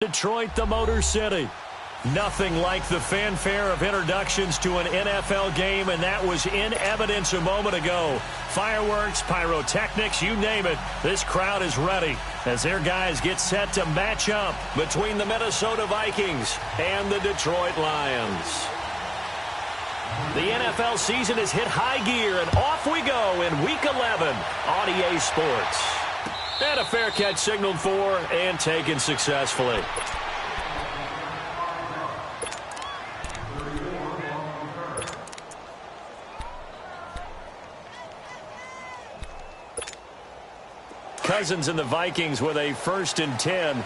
Detroit, the Motor City. Nothing like the fanfare of introductions to an NFL game, and that was in evidence a moment ago. Fireworks, pyrotechnics, you name it. This crowd is ready as their guys get set to match up between the Minnesota Vikings and the Detroit Lions. The NFL season has hit high gear, and off we go in Week 11 on EA Sports. And a fair catch signaled for and taken successfully. Cousins and the Vikings with a 1st and 10.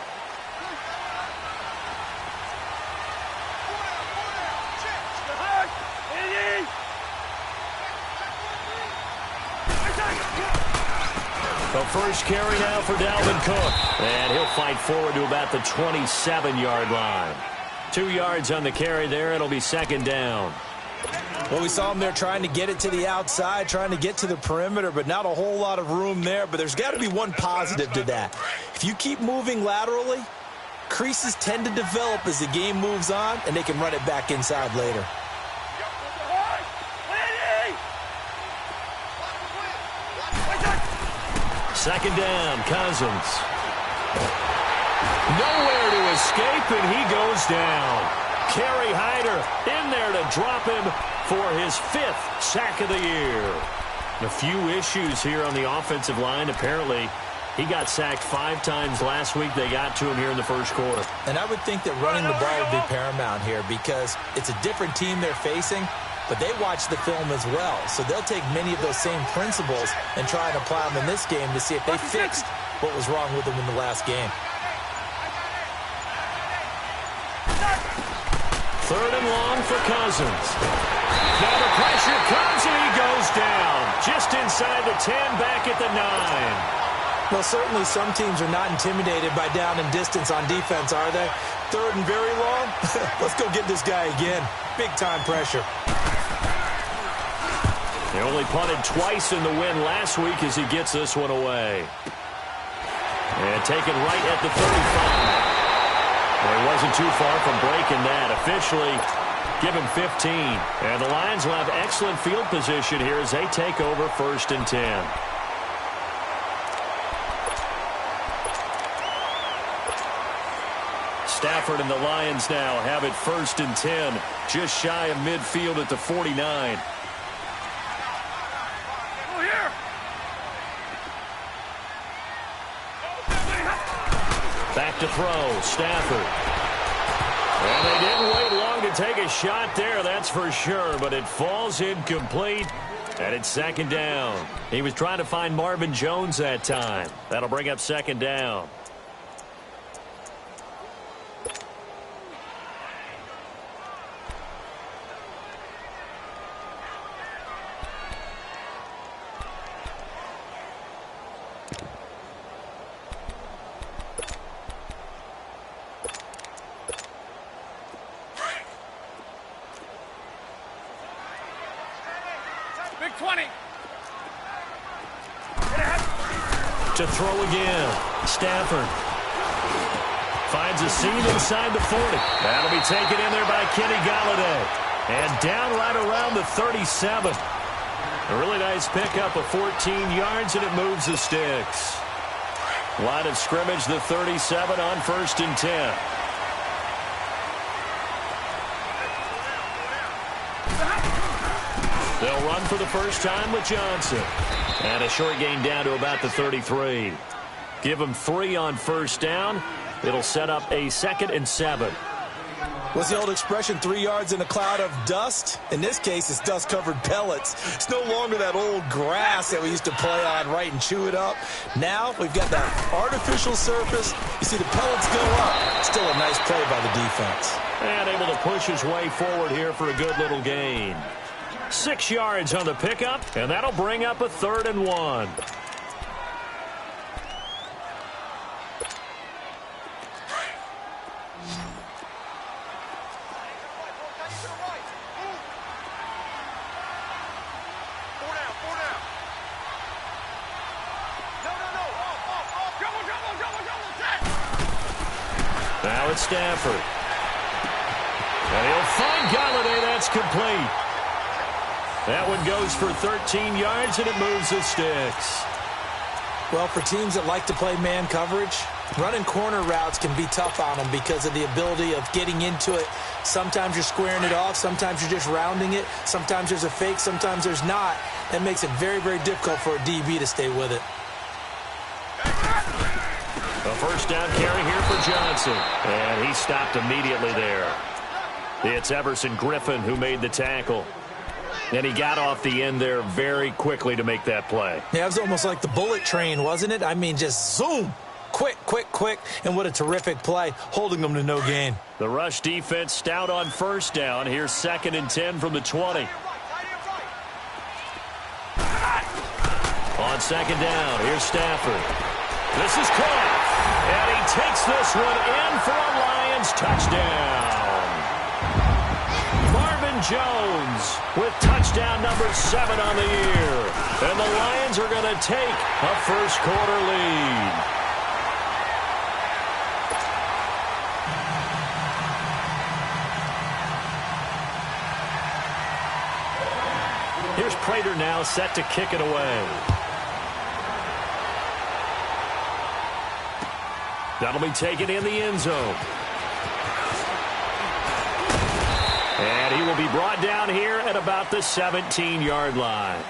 The first carry now for Dalvin Cook. And he'll fight forward to about the 27-yard line. 2 yards on the carry there. It'll be 2nd down. Well, we saw him there trying to get it to the outside, trying to get to the perimeter, but not a whole lot of room there. But there's got to be one positive to that. If you keep moving laterally, creases tend to develop as the game moves on, and they can run it back inside later. Second down, Cousins. Nowhere to escape, and he goes down. Kerry Hyder in there to drop him for his 5th sack of the year. A few issues here on the offensive line. Apparently, he got sacked 5 times last week. They got to him here in the first quarter. And I would think that running the ball would be paramount here because it's a different team they're facing, but they watch the film as well. So they'll take many of those same principles and try and apply them in this game to see if they fixed what was wrong with them in the last game. 3rd and long for Cousins. Now the pressure comes and he goes down. Just inside the 10, back at the 9. Well, certainly some teams are not intimidated by down and distance on defense, are they? 3rd and very long? Let's go get this guy again. Big-time pressure. They only punted twice in the win last week as he gets this one away. And taken right at the 35. Well, he wasn't too far from breaking that. Officially, give him 15. And the Lions will have excellent field position here as they take over 1st and 10. Stafford and the Lions now have it 1st and 10. Just shy of midfield at the 49. Back to throw, Stafford. And they didn't wait long to take a shot there, that's for sure, but it falls incomplete, and it's 2nd down. He was trying to find Marvin Jones that time. That'll bring up 2nd down. To throw again. Stafford finds a seam inside the 40. That'll be taken in there by Kenny Golladay. And down right around the 37. A really nice pickup of 14 yards, and it moves the sticks. Line of scrimmage, the 37 on 1st and 10. They'll run for the first time with Johnson. And a short gain down to about the 33. Give them 3 on 1st down. It'll set up a 2nd and 7. What's the old expression, 3 yards in a cloud of dust? In this case, it's dust-covered pellets. It's no longer that old grass that we used to play on, right, and chew it up. Now we've got that artificial surface. You see the pellets go up. Still a nice play by the defense. And able to push his way forward here for a good little gain. 6 yards on the pickup, and that'll bring up a 3rd and 1. Now it's Stafford. And he'll find Galladay. That's complete. That one goes for 13 yards, and it moves the sticks. Well, for teams that like to play man coverage, running corner routes can be tough on them because of the ability of getting into it. Sometimes you're squaring it off. Sometimes you're just rounding it. Sometimes there's a fake. Sometimes there's not. That makes it very, very difficult for a DB to stay with it. A first down carry here for Johnson. And he stopped immediately there. It's Everson Griffin who made the tackle. And he got off the end there very quickly to make that play. Yeah, it was almost like the bullet train, wasn't it? I mean, just zoom. Quick, quick, quick. And what a terrific play, holding them to no gain. The rush defense stout on first down. Here's 2nd and 10 from the 20. On 2nd down, here's Stafford. This is caught. And he takes this one in for a Lions touchdown. Jones with touchdown number 7 on the year. And the Lions are going to take a first-quarter lead. Here's Prater now set to kick it away. That'll be taken in the end zone. And he will be brought down here at about the 17-yard line.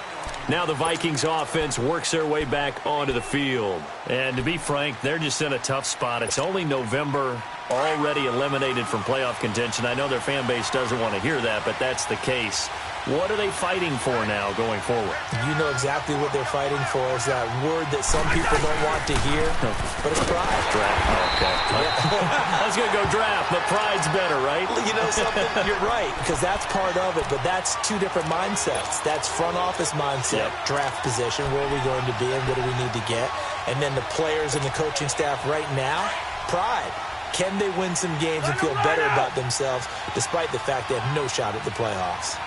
Now the Vikings offense works their way back onto the field. And to be frank, they're just in a tough spot. It's only November, already eliminated from playoff contention. I know their fan base doesn't want to hear that, but that's the case. What are they fighting for now going forward? You know exactly what they're fighting for. Is that word that some people don't want to hear, but it's pride. Draft. Okay. I was going to go draft, but pride's better, right? You know something? You're right, because that's part of it, but that's two different mindsets. That's front office mindset, draft position, where are we going to be and what do we need to get? And then the players and the coaching staff right now, pride. Can they win some games and feel better about themselves despite the fact they have no shot at the playoffs?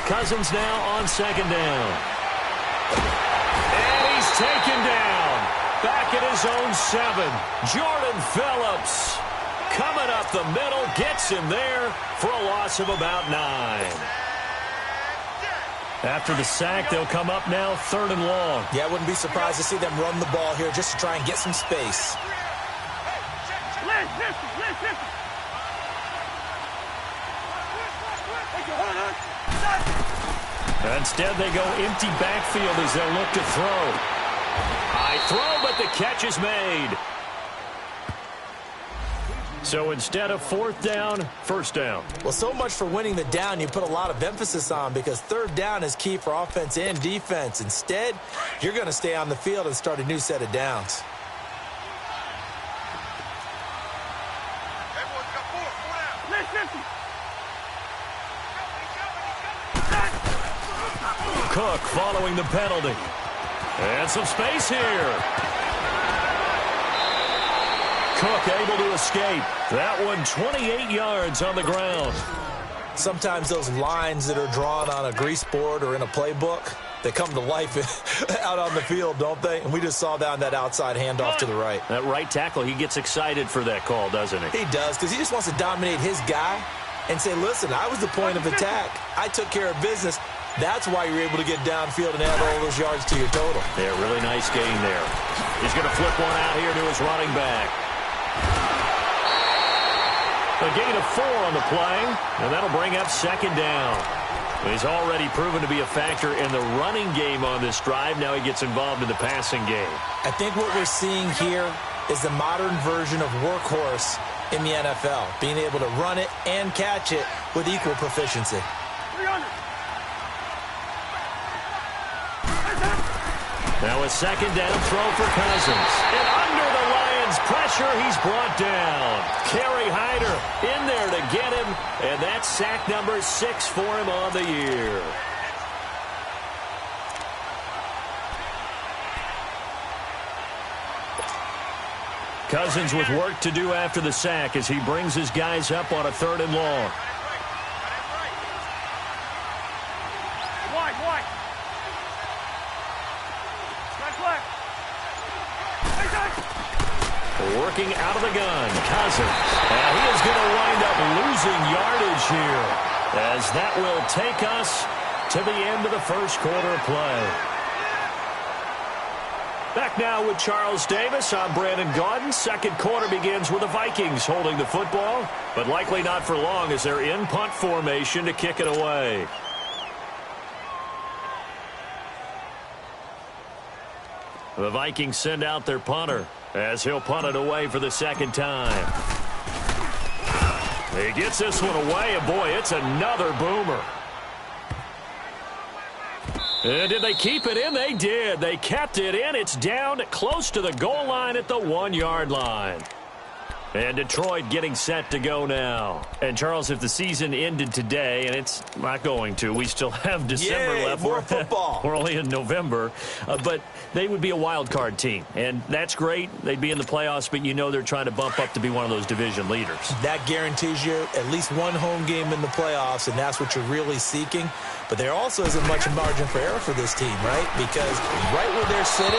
Cousins now on 2nd down. And he's taken down. Back at his own 7. Jordan Phillips coming up the middle. Gets him there for a loss of about 9. After the sack, they'll come up now 3rd and long. Yeah, I wouldn't be surprised to see them run the ball here just to try and get some space. Instead, they go empty backfield as they'll look to throw. High throw, but the catch is made. So instead of 4th down, 1st down. Well, so much for winning the down you put a lot of emphasis on because 3rd down is key for offense and defense. Instead, you're going to stay on the field and start a new set of downs. Cook following the penalty. And some space here. Cook able to escape. That one 28 yards on the ground. Sometimes those lines that are drawn on a grease board or in a playbook, they come to life out on the field, don't they? And we just saw that on that outside handoff to the right. That right tackle, he gets excited for that call, doesn't he? He does, because he just wants to dominate his guy and say, listen, I was the point of attack. I took care of business. That's why you're able to get downfield and add all those yards to your total. Yeah, really nice gain there. He's going to flip one out here to his running back. A gain of 4 on the play, and that'll bring up 2nd down. He's already proven to be a factor in the running game on this drive. Now he gets involved in the passing game. I think what we're seeing here is the modern version of workhorse in the NFL, being able to run it and catch it with equal proficiency. Now a 2nd down throw for Cousins. And under the Lions' pressure, he's brought down. Kerry Hyder in there to get him. And that's sack number 6 for him on the year. Cousins with work to do after the sack as he brings his guys up on a 3rd and long. Working out of the gun, Cousins. And he is going to wind up losing yardage here, as that will take us to the end of the first quarter of play. Back now with Charles Davis. I'm Brandon Gaudin. Second quarter begins with the Vikings holding the football, but likely not for long as they're in punt formation to kick it away. The Vikings send out their punter as he'll punt it away for the second time. He gets this one away, and boy, it's another boomer. And did they keep it in? They did. They kept it in. It's down close to the goal line at the 1-yard line. And Detroit getting set to go now. And, Charles, if the season ended today, and it's not going to, we still have December left. More football. We're only in November. But they would be a wild card team. And that's great. They'd be in the playoffs, but you know they're trying to bump up to be one of those division leaders. That guarantees you at least one home game in the playoffs, and that's what you're really seeking. But there also isn't much margin for error for this team, right? Because right where they're sitting,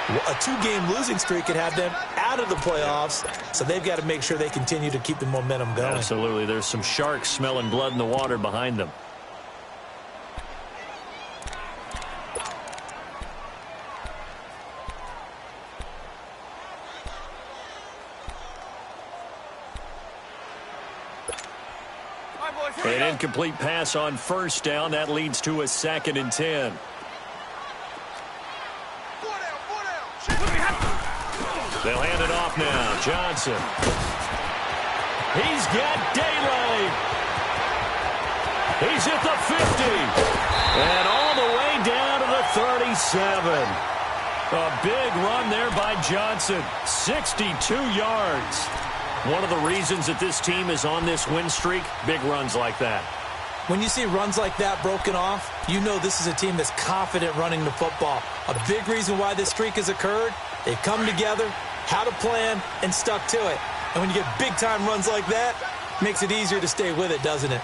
a 2-game losing streak could have them out of the playoffs, so they've got to make sure they continue to keep the momentum going. Absolutely. There's some sharks smelling blood in the water behind them. An incomplete pass on first down. That leads to a 2nd and 10. They'll hand it off now. Johnson. He's got daylight. He's at the 50. And all the way down to the 37. A big run there by Johnson. 62 yards. One of the reasons that this team is on this win streak, big runs like that. When you see runs like that broken off, you know this is a team that's confident running the football. A big reason why this streak has occurred, they've come together, had a plan, and stuck to it. And when you get big-time runs like that, it makes it easier to stay with it, doesn't it?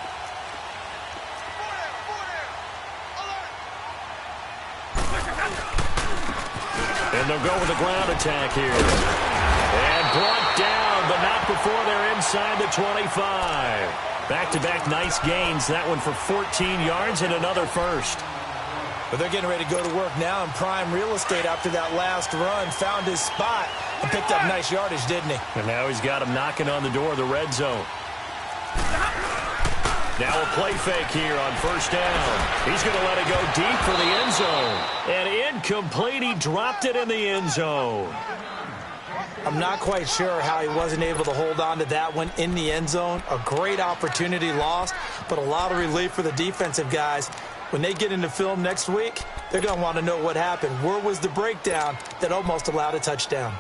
And they'll go with a ground attack here. And brought down, but not before they're inside the 25. Back-to-back nice gains. That one for 14 yards and another first. But they're getting ready to go to work now in prime real estate after that last run. Found his spot and picked up nice yardage, didn't he? And now he's got him knocking on the door of the red zone. Now a play fake here on first down. He's going to let it go deep for the end zone. And incomplete. He dropped it in the end zone. I'm not quite sure how he wasn't able to hold on to that one in the end zone. A great opportunity lost, but a lot of relief for the defensive guys. When they get into film next week, they're going to want to know what happened. Where was the breakdown that almost allowed a touchdown?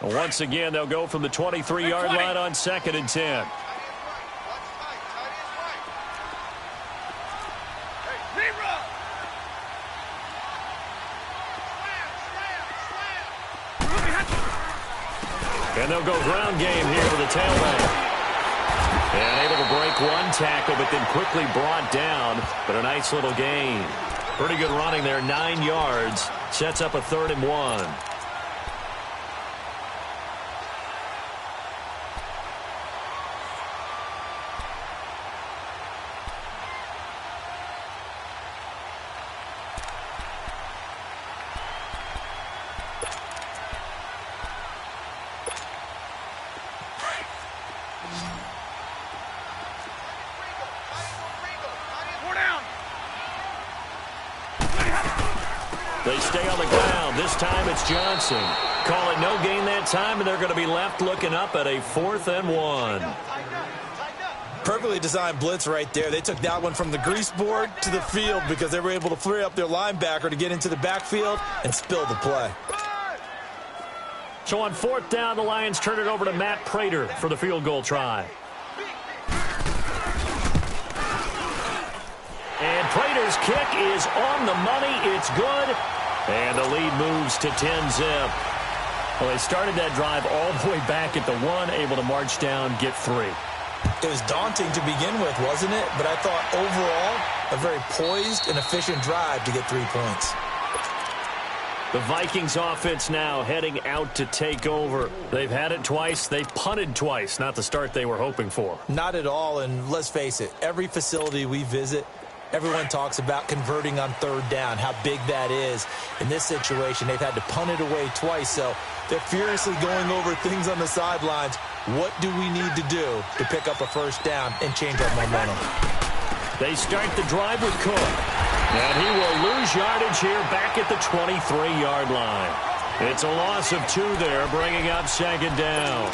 Once again, they'll go from the 23-yard line on 2nd and 10. And they'll go ground game here with the tailback. And able to break one tackle, but then quickly brought down. But a nice little gain. Pretty good running there, 9 yards. Sets up a 3rd and 1. They stay on the ground. This time it's Johnson. Call it no gain that time, and they're going to be left looking up at a 4th and 1. Perfectly designed blitz right there. They took that one from the grease board to the field because they were able to free up their linebacker to get into the backfield and spill the play. So on 4th down, the Lions turn it over to Matt Prater for the field goal try. And Prater's kick is on the money. It's good. And the lead moves to 10-zip. Well, they started that drive all the way back at the 1, able to march down, get 3. It was daunting to begin with, wasn't it? But I thought overall, a very poised and efficient drive to get 3 points. The Vikings offense now heading out to take over. They've had it twice. They punted twice. Not the start they were hoping for. Not at all, and let's face it, every facility we visit, everyone talks about converting on third down, how big that is. In this situation, they've had to punt it away twice, so they're furiously going over things on the sidelines. What do we need to do to pick up a first down and change our momentum? They start the drive with Cook. And he will lose yardage here back at the 23-yard line. It's a loss of 2 there, bringing up second down.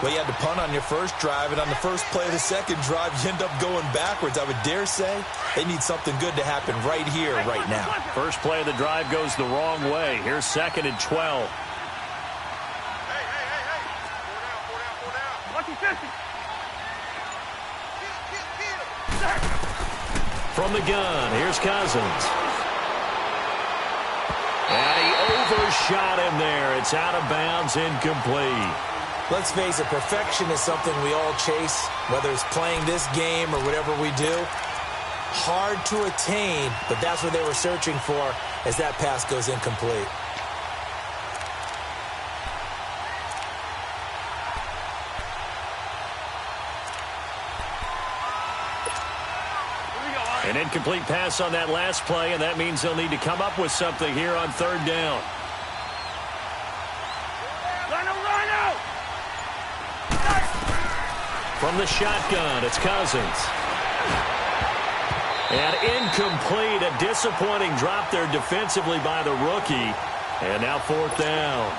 Well, you had to punt on your first drive, and on the first play of the second drive, you end up going backwards. I would dare say they need something good to happen right here, right now. First play of the drive goes the wrong way. Here's 2nd and 12. From the gun, here's Cousins. And he overshot him there. It's out of bounds, incomplete. Let's face it, perfection is something we all chase, whether it's playing this game or whatever we do. Hard to attain, but that's what they were searching for as that pass goes incomplete. An incomplete pass on that last play, and that means they'll need to come up with something here on third down. From the shotgun, it's Cousins. And incomplete, a disappointing drop there defensively by the rookie. And now 4th down.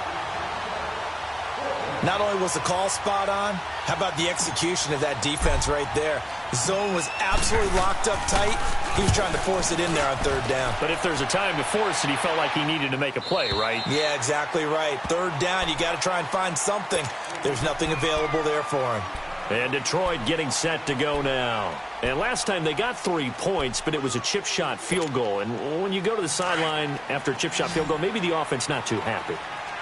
Not only was the call spot on, how about the execution of that defense right there? The zone was absolutely locked up tight. He was trying to force it in there on third down. But if there's a time to force it, he felt like he needed to make a play, right? Yeah, exactly right. Third down, you got to try and find something. There's nothing available there for him. And Detroit getting set to go now. And last time they got 3 points, but it was a chip shot field goal. And when you go to the sideline after a chip shot field goal, maybe the offense not too happy.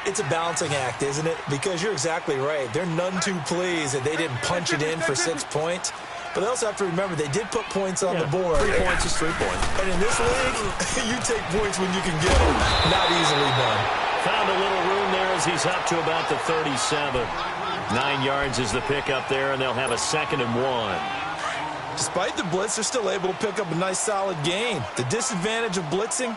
It's a balancing act, isn't it? Because you're exactly right. They're none too pleased that they didn't punch it in for 6 points. But they also have to remember they did put points on the board. 3 points is 3 points. And in this league, you take points when you can get them. Not easily done. Found a little room there as he's up to about the 37. 9 yards is the pickup there, and they'll have a 2nd and 1. Despite the blitz, they're still able to pick up a nice solid gain. The disadvantage of blitzing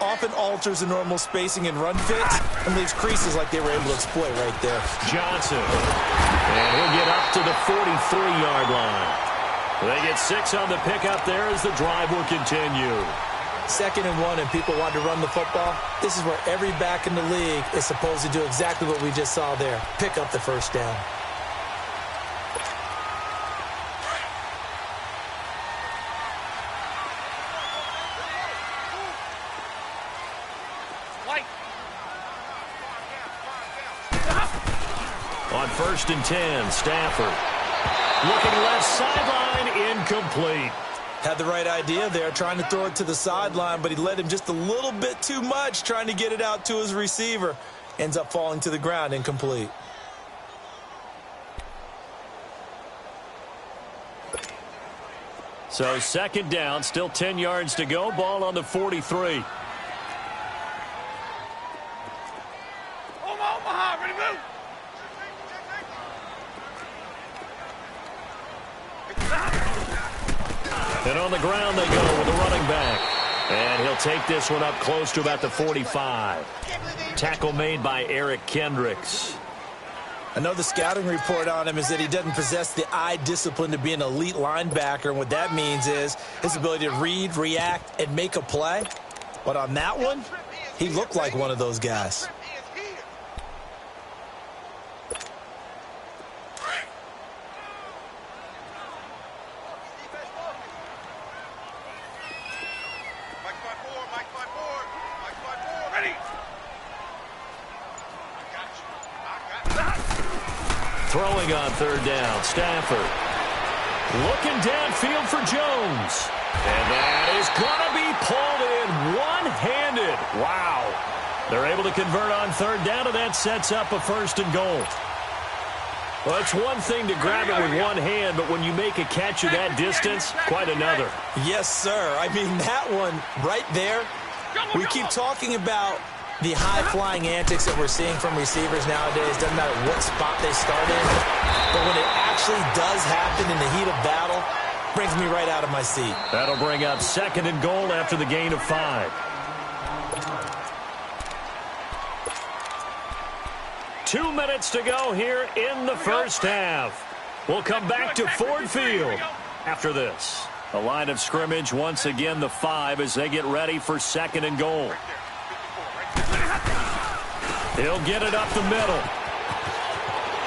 often alters the normal spacing and run fits and leaves creases like they were able to exploit right there. Johnson. And he'll get up to the 43-yard line. They get 6 on the pickup there as the drive will continue. 2nd and 1 and people want to run the football. This is where every back in the league is supposed to do exactly what we just saw there. Pick up the first down. On 1st and 10, Stafford. Looking left sideline, incomplete. Had the right idea there, trying to throw it to the sideline, but he led him just a little bit too much, trying to get it out to his receiver. Ends up falling to the ground, incomplete. So 2nd down, still 10 yards to go, ball on the 43. And on the ground they go with the running back. And he'll take this one up close to about the 45. Tackle made by Eric Kendricks. I know the scouting report on him is that he doesn't possess the eye discipline to be an elite linebacker. And what that means is his ability to read, react, and make a play. But on that one, he looked like one of those guys. Throwing on 3rd down, Stafford. Looking downfield for Jones. And that is going to be pulled in one-handed. Wow. They're able to convert on 3rd down, and that sets up a 1st and goal. Well, it's one thing to grab it with one hand, but when you make a catch at that distance, quite another. Yes, sir. I mean, that one right there, we keep talking about the high-flying antics that we're seeing from receivers nowadays. Doesn't matter what spot they start in. But when it actually does happen in the heat of battle, brings me right out of my seat. That'll bring up 2nd and goal after the gain of 5. 2 minutes to go here in the first half. We'll come back to Ford Field after this. The line of scrimmage, once again, the 5 as they get ready for 2nd and goal. He'll get it up the middle.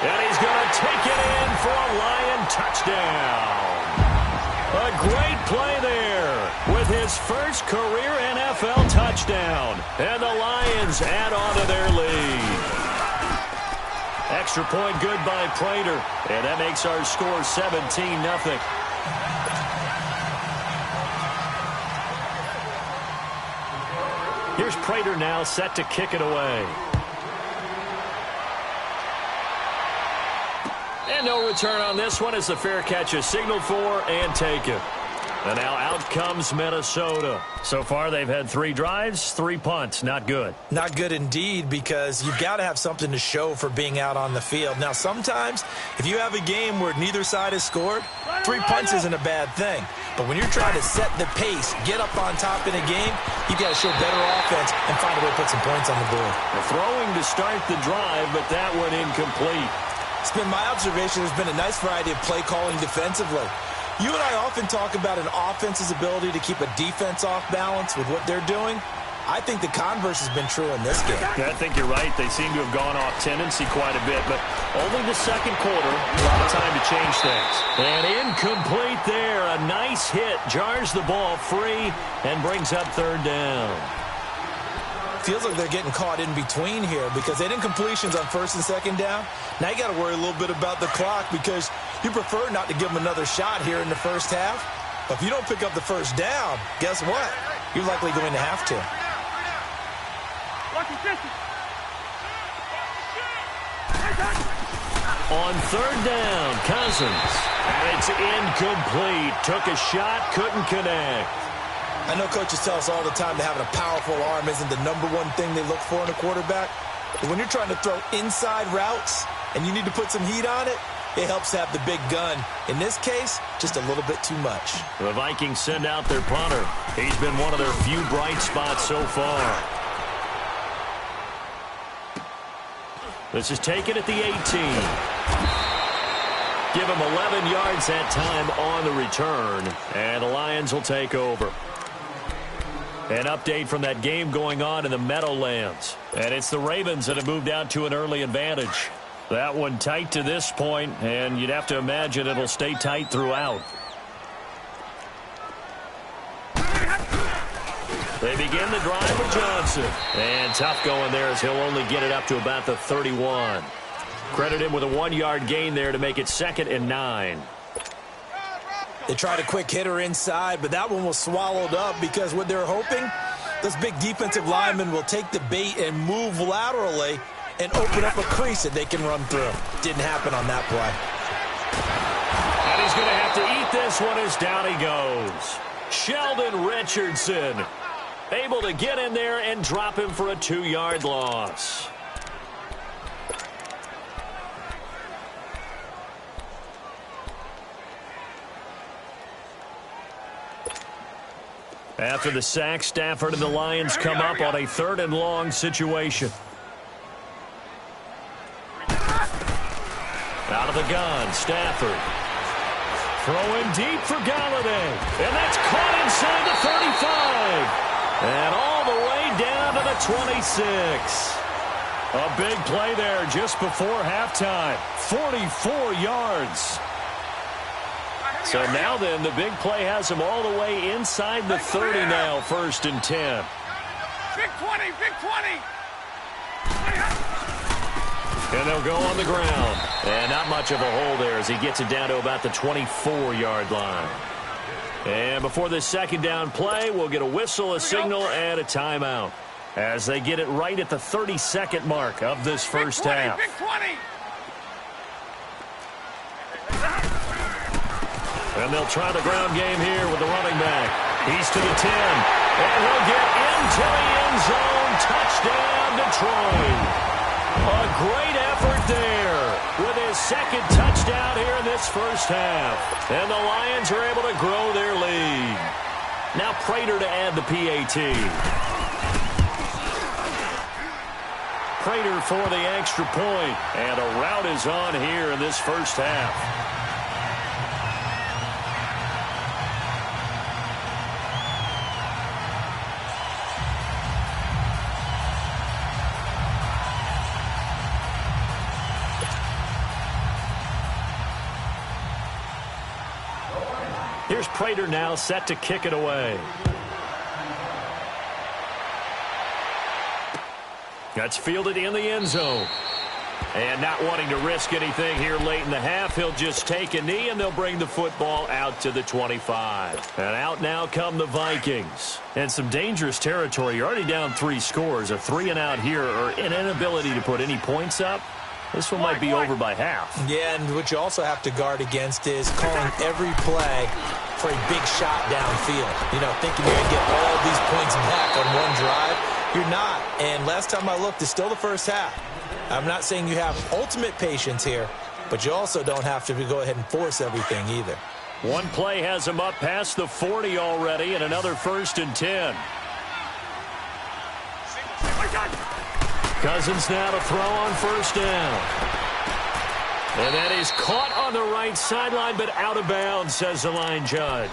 And he's going to take it in for a Lion touchdown. A great play there with his first career NFL touchdown. And the Lions add on to their lead. Extra point good by Prater. And that makes our score 17-0. Here's Prater now set to kick it away. And no return on this one as the fair catch is signaled for and taken. And now out comes Minnesota. So far they've had 3 drives, 3 punts. Not good. Not good indeed, because you've got to have something to show for being out on the field. Now sometimes if you have a game where neither side has scored, 3 punts isn't a bad thing. But when you're trying to set the pace, get up on top in a game, you've got to show better offense and find a way to put some points on the board. They're throwing to start the drive, but that one incomplete. It's been my observation there's been a nice variety of play calling defensively. You and I often talk about an offense's ability to keep a defense off balance with what they're doing. I think the converse has been true in this game. Yeah, I think you're right. They seem to have gone off tendency quite a bit, but only the second quarter, a lot of time to change things. And incomplete there. A nice hit. Jars the ball free and brings up 3rd down. Feels like they're getting caught in between here because they didn't completions on 1st and 2nd down. Now you got to worry a little bit about the clock because you prefer not to give them another shot here in the first half. But if you don't pick up the 1st down, guess what? You're likely going to have to. On 3rd down, Cousins. And it's incomplete. Took a shot, couldn't connect. I know coaches tell us all the time that having a powerful arm isn't the #1 thing they look for in a quarterback. But when you're trying to throw inside routes and you need to put some heat on it, it helps to have the big gun. In this case, just a little bit too much. The Vikings send out their punter. He's been one of their few bright spots so far. This is taken at the 18. Give him 11 yards that time on the return. And the Lions will take over. An update from that game going on in the Meadowlands. And it's the Ravens that have moved out to an early advantage. That one tight to this point, and you'd have to imagine it'll stay tight throughout. They begin the drive with Johnson. And tough going there as he'll only get it up to about the 31. Credit him with a 1-yard gain there to make it 2nd and 9. They tried a quick hitter inside, but that one was swallowed up because what they're hoping, those big defensive linemen will take the bait and move laterally and open up a crease that they can run through. Didn't happen on that play. And he's going to have to eat this one as down he goes. Sheldon Richardson able to get in there and drop him for a 2-yard loss. After the sack, Stafford and the Lions come up on a 3rd and long situation. Out of the gun, Stafford. Throwing deep for Galladay. And that's caught inside the 35. And all the way down to the 26. A big play there just before halftime. 44 yards. So now then, the big play has him all the way inside the 30 now, 1st and 10. Big 20, big 20. And they'll go on the ground. And not much of a hole there as he gets it down to about the 24-yard line. And before this 2nd down play, we'll get a whistle, a signal, and a timeout as they get it right at the 30-second mark of this first half. Big 20. And they'll try the ground game here with the running back. He's to the 10. And he'll get into the end zone. Touchdown, Detroit. A great effort there with his second touchdown here in this first half. And the Lions are able to grow their lead. Now Prater to add the PAT. Prater for the extra point. And a rout is on here in this first half. Here's Prater now set to kick it away. That's fielded in the end zone. And not wanting to risk anything here late in the half, he'll just take a knee and they'll bring the football out to the 25. And out now come the Vikings. And some dangerous territory. You're already down 3 scores. A 3-and-out here or an inability to put any points up. This one might be over by half. Yeah, and what you also have to guard against is calling every play for a big shot downfield. You know, thinking you're going to get all these points back on one drive. You're not. And last time I looked, it's still the first half. I'm not saying you have ultimate patience here, but you also don't have to go ahead and force everything either. One play has him up past the 40 already, and another 1st and 10. Cousins now to throw on 1st down. And that is caught on the right sideline, but out of bounds, says the line judge.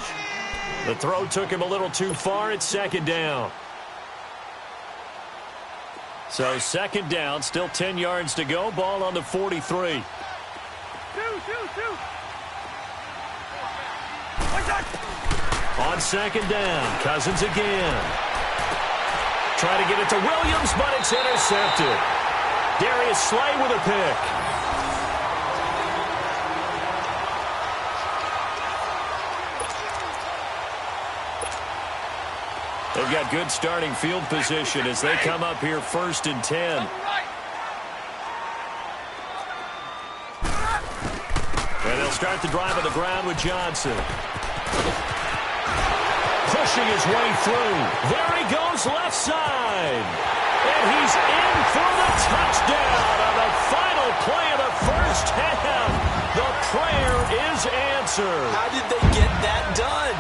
The throw took him a little too far. It's 2nd down. So 2nd down, still 10 yards to go. Ball on the 43. On 2nd down, Cousins again. Try to get it to Williams, but it's intercepted. Darius Slay with a pick. They've got good starting field position as they come up here 1st and 10. And they'll start the drive on the ground with Johnson. Pushing his way through. There he goes left side. And he's in for the touchdown on the final play of the first half. The prayer is answered. How did they get that done?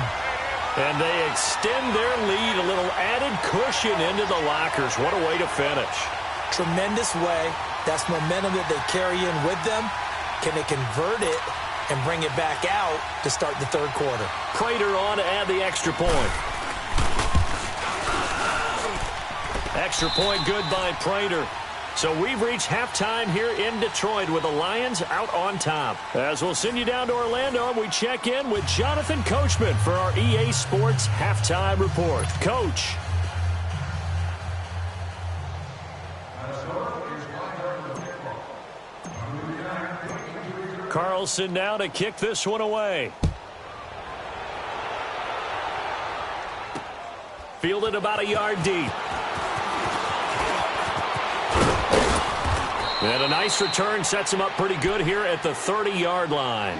And they extend their lead, a little added cushion into the lockers. What a way to finish. Tremendous way. That's momentum that they carry in with them. Can they convert it and bring it back out to start the 3rd quarter? Prater on to add the extra point. Extra point good by Prater. So we've reached halftime here in Detroit with the Lions out on top. As we'll send you down to Orlando, we check in with Jonathan Coachman for our EA Sports Halftime Report. Coach. Carlson now to kick this one away. Fielded about a yard deep. And a nice return sets him up pretty good here at the 30-yard line.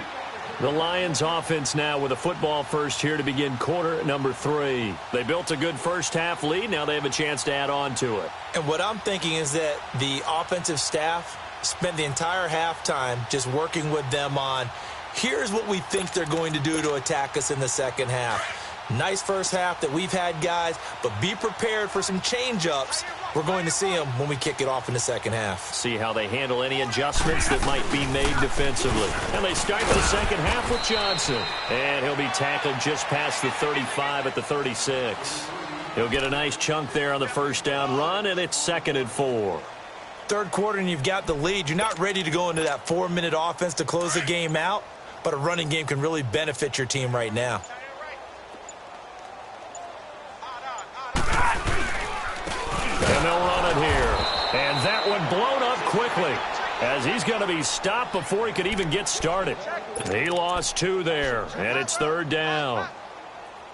The Lions offense now with a football first here to begin quarter number 3. They built a good first half lead. Now they have a chance to add on to it. And what I'm thinking is that the offensive staff spent the entire halftime just working with them on, here's what we think they're going to do to attack us in the second half. Nice first half that we've had, guys, but be prepared for some change-ups. We're going to see them when we kick it off in the second half. See how they handle any adjustments that might be made defensively. And they start the second half with Johnson. And he'll be tackled just past the 35 at the 36. He'll get a nice chunk there on the first down run, and it's 2nd and 4. 3rd quarter, and you've got the lead. You're not ready to go into that 4-minute offense to close the game out, but a running game can really benefit your team right now. And they'll run it here. And that one blown up quickly as he's going to be stopped before he could even get started. He lost 2 there, and it's 3rd down.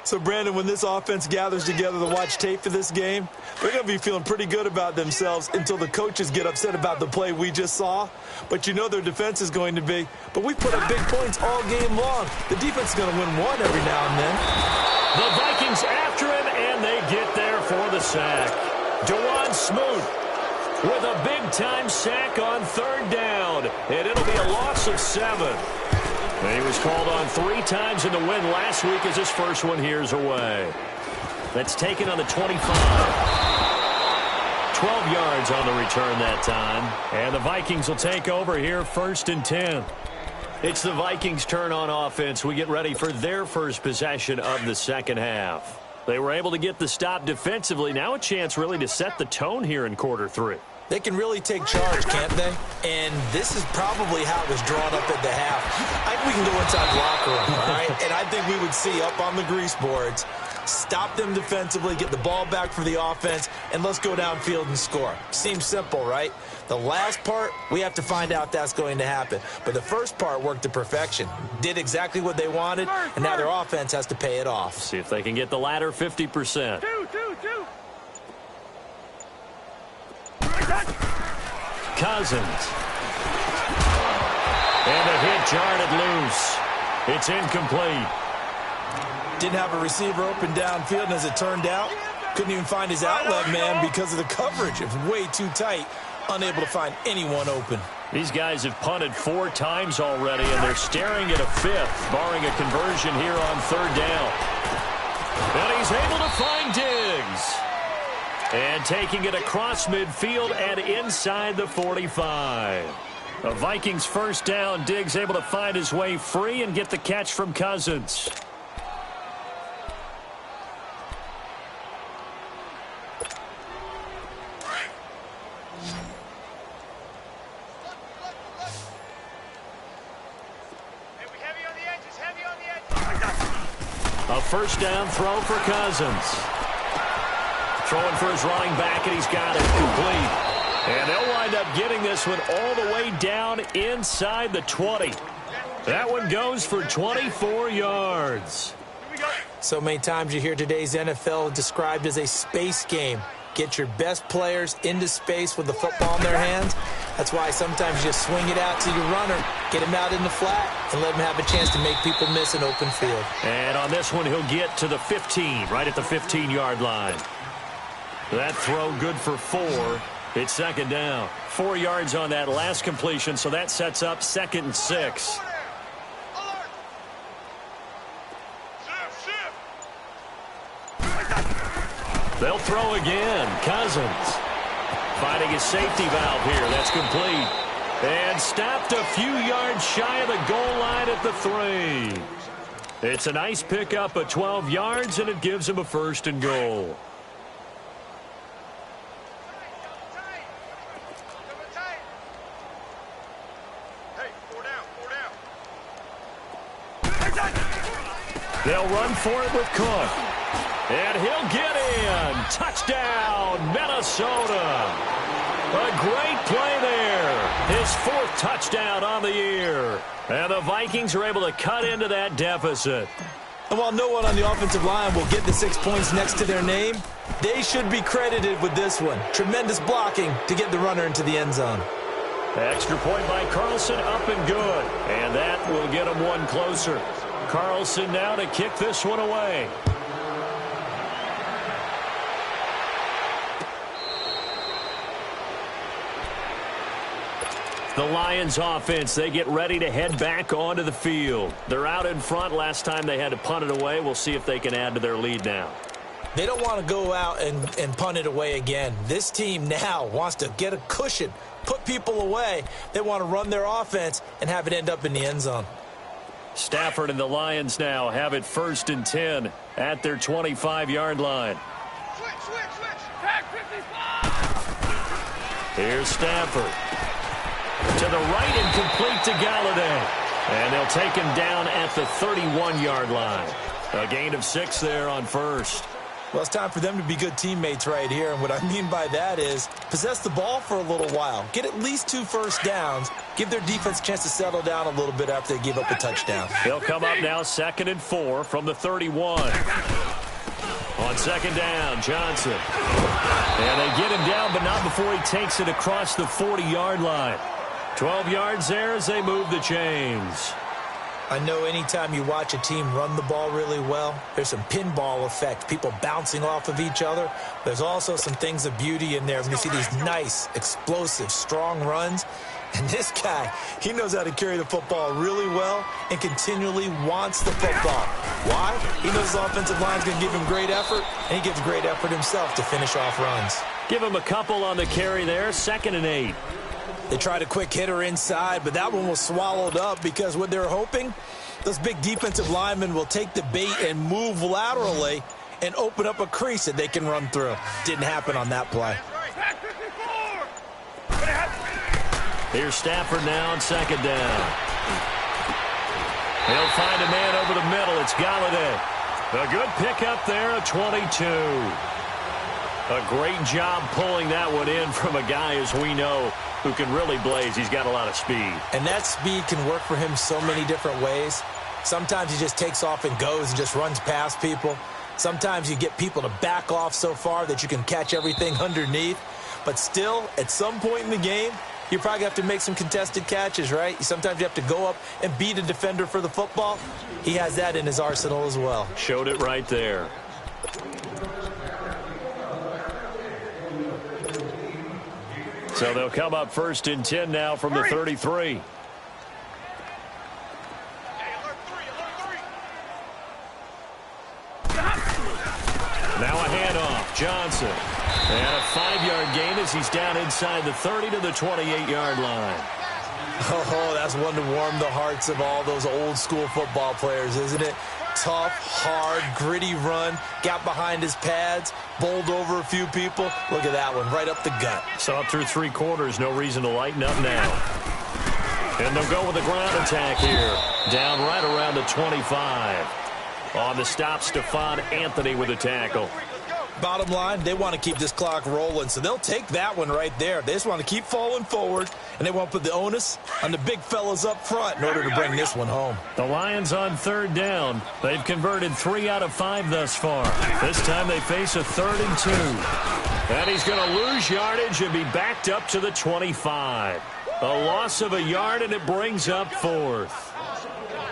So, Brandon, when this offense gathers together to watch tape for this game, they're going to be feeling pretty good about themselves until the coaches get upset about the play we just saw. But you know their defense is going to be. But we put up big points all game long. The defense is going to win one every now and then. The Vikings after him, and they get there for the sack. Dewan Smoot with a big-time sack on third down, and it'll be a loss of 7. And he was called on 3 times in the win last week as his first one here's away. That's taken on the 25. 12 yards on the return that time. And the Vikings will take over here 1st and 10. It's the Vikings' turn on offense. We get ready for their first possession of the second half. They were able to get the stop defensively. Now a chance really to set the tone here in quarter 3. They can really take charge, can't they? And this is probably how it was drawn up at the half. I think we can go inside the locker room, all right? And I think we would see up on the grease boards, stop them defensively, get the ball back for the offense, and let's go downfield and score. Seems simple, right? The last part, we have to find out if that's going to happen. But the first part worked to perfection. Did exactly what they wanted, and now their offense has to pay it off. See if they can get the latter 50%. Cousins. And a hit jarred it loose. It's incomplete. Didn't have a receiver open downfield, and as it turned out, couldn't even find his outlet man because of the coverage. It was way too tight, unable to find anyone open. These guys have punted 4 times already, and they're staring at a 5th, barring a conversion here on third down. And he's able to find Diggs. And taking it across midfield and inside the 45. The Vikings first down. Diggs able to find his way free and get the catch from Cousins. A first down throw for Cousins. Throwing for his running back, and he's got it complete. And they'll wind up getting this one all the way down inside the 20. That one goes for 24 yards. So many times you hear today's NFL described as a space game. Get your best players into space with the football in their hands. That's why sometimes you just swing it out to your runner, get him out in the flat, and let him have a chance to make people miss an open field. And on this one, he'll get to the 15, right at the 15-yard line. That throw good for 4. It's second down. 4 yards on that last completion, so that sets up 2nd and 6. They'll throw again. Cousins finding his safety valve here. That's complete. And stopped a few yards shy of the goal line at the 3. It's a nice pickup of 12 yards, and it gives him a 1st and goal. They'll run for it with Cook. And he'll get in. Touchdown, Minnesota. A great play there. His 4th touchdown on the year. And the Vikings are able to cut into that deficit. And while no one on the offensive line will get the 6 points next to their name, they should be credited with this one. Tremendous blocking to get the runner into the end zone. Extra point by Carlson, up and good. And that will get him one closer. Carlson now to kick this one away. The Lions offense, they get ready to head back onto the field. They're out in front. Last time they had to punt it away. We'll see if they can add to their lead now. They don't want to go out and punt it away again. This team now wants to get a cushion, put people away. They want to run their offense and have it end up in the end zone. Stafford and the Lions now have it 1st and 10 at their 25-yard line. Switch. Tag 55. Here's Stafford. To the right and complete to Galladay. And they'll take him down at the 31-yard line. A gain of 6 there on 1st. Well, it's time for them to be good teammates right here. And what I mean by that is possess the ball for a little while. Get at least 2 first downs. Give their defense a chance to settle down a little bit after they give up a touchdown. He'll come up now 2nd and 4 from the 31. On 2nd down, Johnson. And they get him down, but not before he takes it across the 40-yard line. 12 yards there as they move the chains. I know anytime you watch a team run the ball really well, there's some pinball effect, people bouncing off of each other. There's also some things of beauty in there when you see these nice, explosive, strong runs. And this guy, he knows how to carry the football really well and continually wants the football. Why? He knows his offensive line's going to give him great effort, and he gives great effort himself to finish off runs. Give him a couple on the carry there, 2nd and 8. They tried a quick hitter inside, but that one was swallowed up because what they're hoping, those big defensive linemen will take the bait and move laterally and open up a crease that they can run through. Didn't happen on that play. Here's Stafford now on 2nd down. He'll find a man over the middle. It's Galladay. A good pickup there, a 22. A great job pulling that one in from a guy, as we know, who can really blaze. He's got a lot of speed. And that speed can work for him so many different ways. Sometimes he just takes off and goes and just runs past people. Sometimes you get people to back off so far that you can catch everything underneath. But still, at some point in the game, you probably have to make some contested catches, right? Sometimes you have to go up and beat a defender for the football. He has that in his arsenal as well. Showed it right there. So they'll come up 1st and 10 now from the 33. Now a handoff. Johnson. And a 5-yard gain as he's down inside the 30 to the 28-yard line. Oh, that's one to warm the hearts of all those old-school football players, isn't it? Tough, hard, gritty run, got behind his pads, bowled over a few people. Look at that one, right up the gut. So up through 3 quarters, no reason to lighten up now. And they'll go with the ground attack here. Down right around the 25. On the stop, Stephon Anthony with a tackle. Bottom line, they want to keep this clock rolling, so they'll take that one right there. They just want to keep falling forward, and they want to put the onus on the big fellas up front in order to bring this one home. The Lions on 3rd down. They've converted 3 out of 5 thus far. This time they face a 3rd and 2. And he's going to lose yardage and be backed up to the 25. A loss of a yard, and it brings up 4th.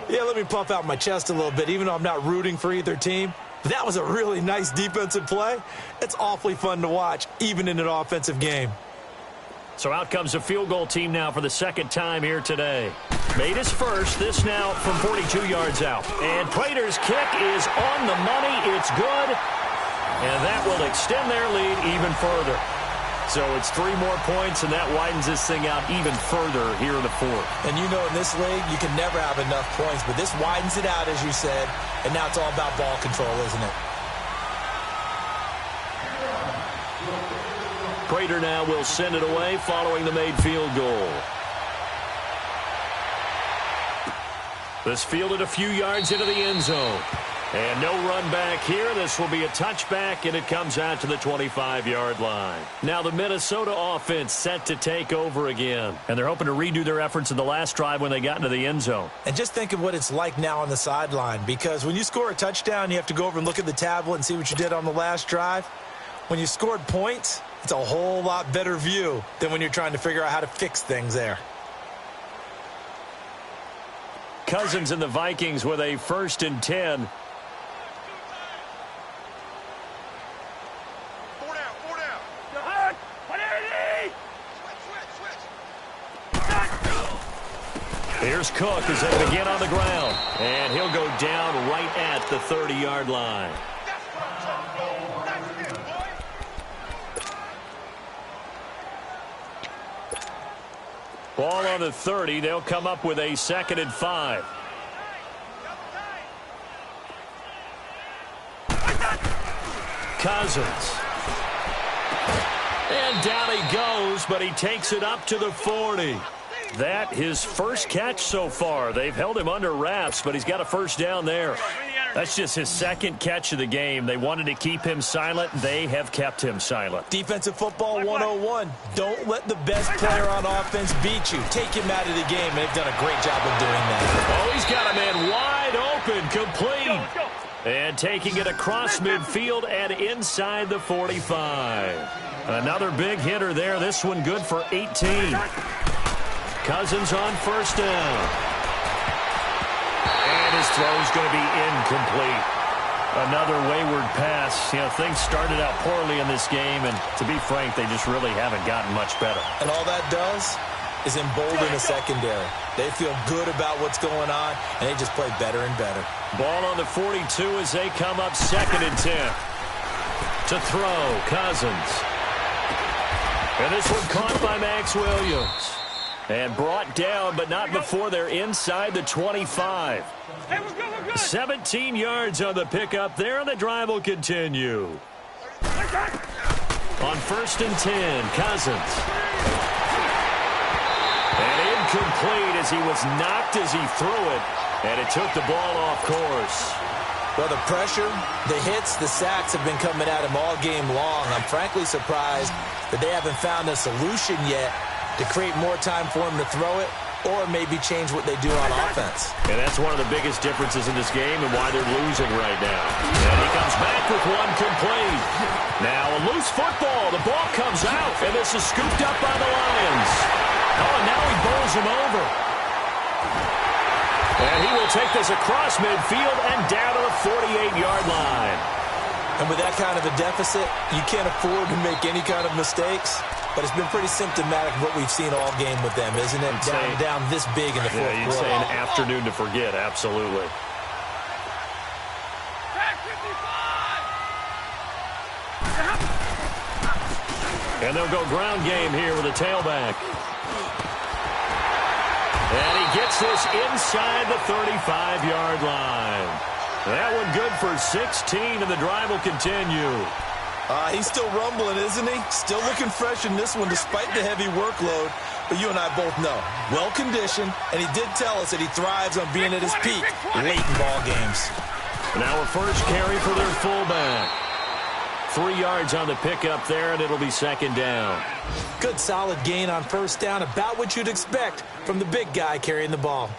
Yeah, let me puff out my chest a little bit, even though I'm not rooting for either team. That was a really nice defensive play. It's awfully fun to watch, even in an offensive game. So out comes the field goal team now for the 2nd time here today. Made his first, this now from 42 yards out. And Prater's kick is on the money. It's good. And that will extend their lead even further. So it's 3 more points, and that widens this thing out even further here in the 4th. And you know, in this league, you can never have enough points, but this widens it out, as you said, and now it's all about ball control, isn't it? Prater now will send it away following the made field goal. This fielded a few yards into the end zone. And no run back here. This will be a touchback, and it comes out to the 25-yard line. Now the Minnesota offense set to take over again. And they're hoping to redo their efforts in the last drive when they got into the end zone. And just think of what it's like now on the sideline, because when you score a touchdown, you have to go over and look at the tablet and see what you did on the last drive. When you scored points, it's a whole lot better view than when you're trying to figure out how to fix things there. Cousins and the Vikings with a 1st and 10. Here's Cook as they begin on the ground. And he'll go down right at the 30-yard line. Ball on the 30. They'll come up with a 2nd and 5. Cousins. And down he goes, but he takes it up to the 40. That his first catch so far. They've held him under wraps, but he's got a 1st down there. That's just his second catch of the game. They wanted to keep him silent. They have kept him silent. Defensive football 101. Don't let the best player on offense beat you. Take him out of the game. They've done a great job of doing that. Oh, he's got a man wide open, complete. Let's go. And taking it across midfield and inside the 45. Another big hitter there. This one good for 18. Cousins on first down. And his throw's going to be incomplete. Another wayward pass. You know, things started out poorly in this game, and to be frank, they just really haven't gotten much better. And all that does is embolden the secondary. They feel good about what's going on, and they just play better and better. Ball on the 42 as they come up 2nd and 10. To throw, Cousins. And this one caught by Max Williams. And brought down, but not before they're inside the 25. Hey, we're good, we're good. 17 yards on the pickup there, and the drive will continue. On 1st and 10, Cousins. And incomplete as he was knocked as he threw it, and it took the ball off course. Well, the pressure, the hits, the sacks have been coming at him all game long. I'm frankly surprised that they haven't found a solution yet to create more time for him to throw it or maybe change what they do on offense. And that's one of the biggest differences in this game and why they're losing right now. And he comes back with one complete. Now a loose football. The ball comes out, and this is scooped up by the Lions. Oh, and now he bowls him over. And he will take this across midfield and down to the 48-yard line. And with that kind of a deficit, you can't afford to make any kind of mistakes. But it's been pretty symptomatic of what we've seen all game with them, isn't it? Down this big in the fourth quarter. Yeah, you'd say an afternoon to forget, absolutely. And they'll go ground game here with a tailback. And he gets this inside the 35-yard line. That one good for 16, and the drive will continue. He's still rumbling, isn't he? Still looking fresh in this one despite the heavy workload. But you and I both know, well-conditioned, and he did tell us that he thrives on being at his peak late in ball games. Now a first carry for their fullback. 3 yards on the pickup there, and it'll be 2nd down. Good solid gain on first down, about what you'd expect from the big guy carrying the ball.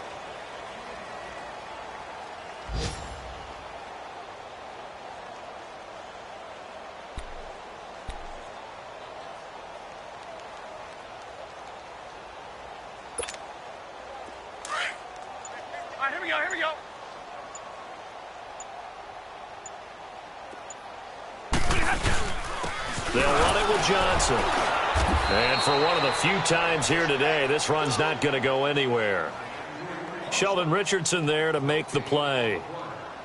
All right, here we go, here we go. They'll run it with Johnson. And for one of the few times here today, this run's not going to go anywhere. Sheldon Richardson there to make the play.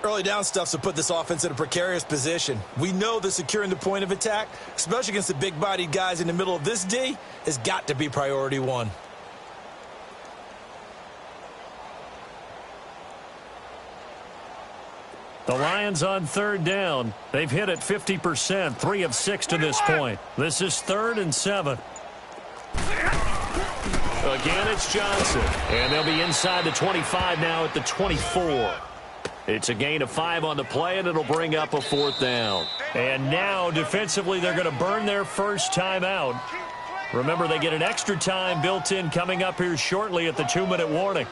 Early down stuff's to put this offense in a precarious position. We know that securing the point of attack, especially against the big-bodied guys in the middle of this D, has got to be priority one. The Lions on 3rd down. They've hit it 50%, 3 of 6 to this point. This is 3rd and 7. Again, it's Johnson. And they'll be inside the 25 now at the 24. It's a gain of 5 on the play, and it'll bring up a 4th down. And now, defensively, they're going to burn their first timeout. Remember, they get an extra time built in coming up here shortly at the 2-minute warning.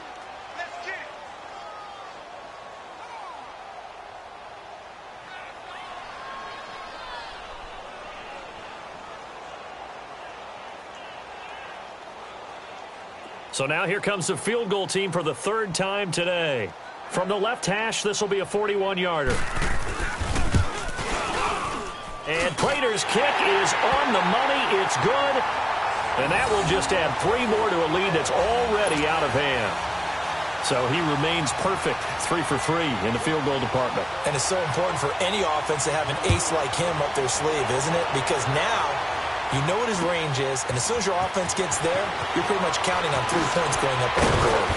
So now here comes the field goal team for the 3rd time today. From the left hash, this will be a 41-yarder. And Prater's kick is on the money. It's good. And that will just add 3 more to a lead that's already out of hand. So he remains perfect, 3 for 3 in the field goal department. And it's so important for any offense to have an ace like him up their sleeve, isn't it? Because now you know what his range is, and as soon as your offense gets there, you're pretty much counting on 3 points going up on the board.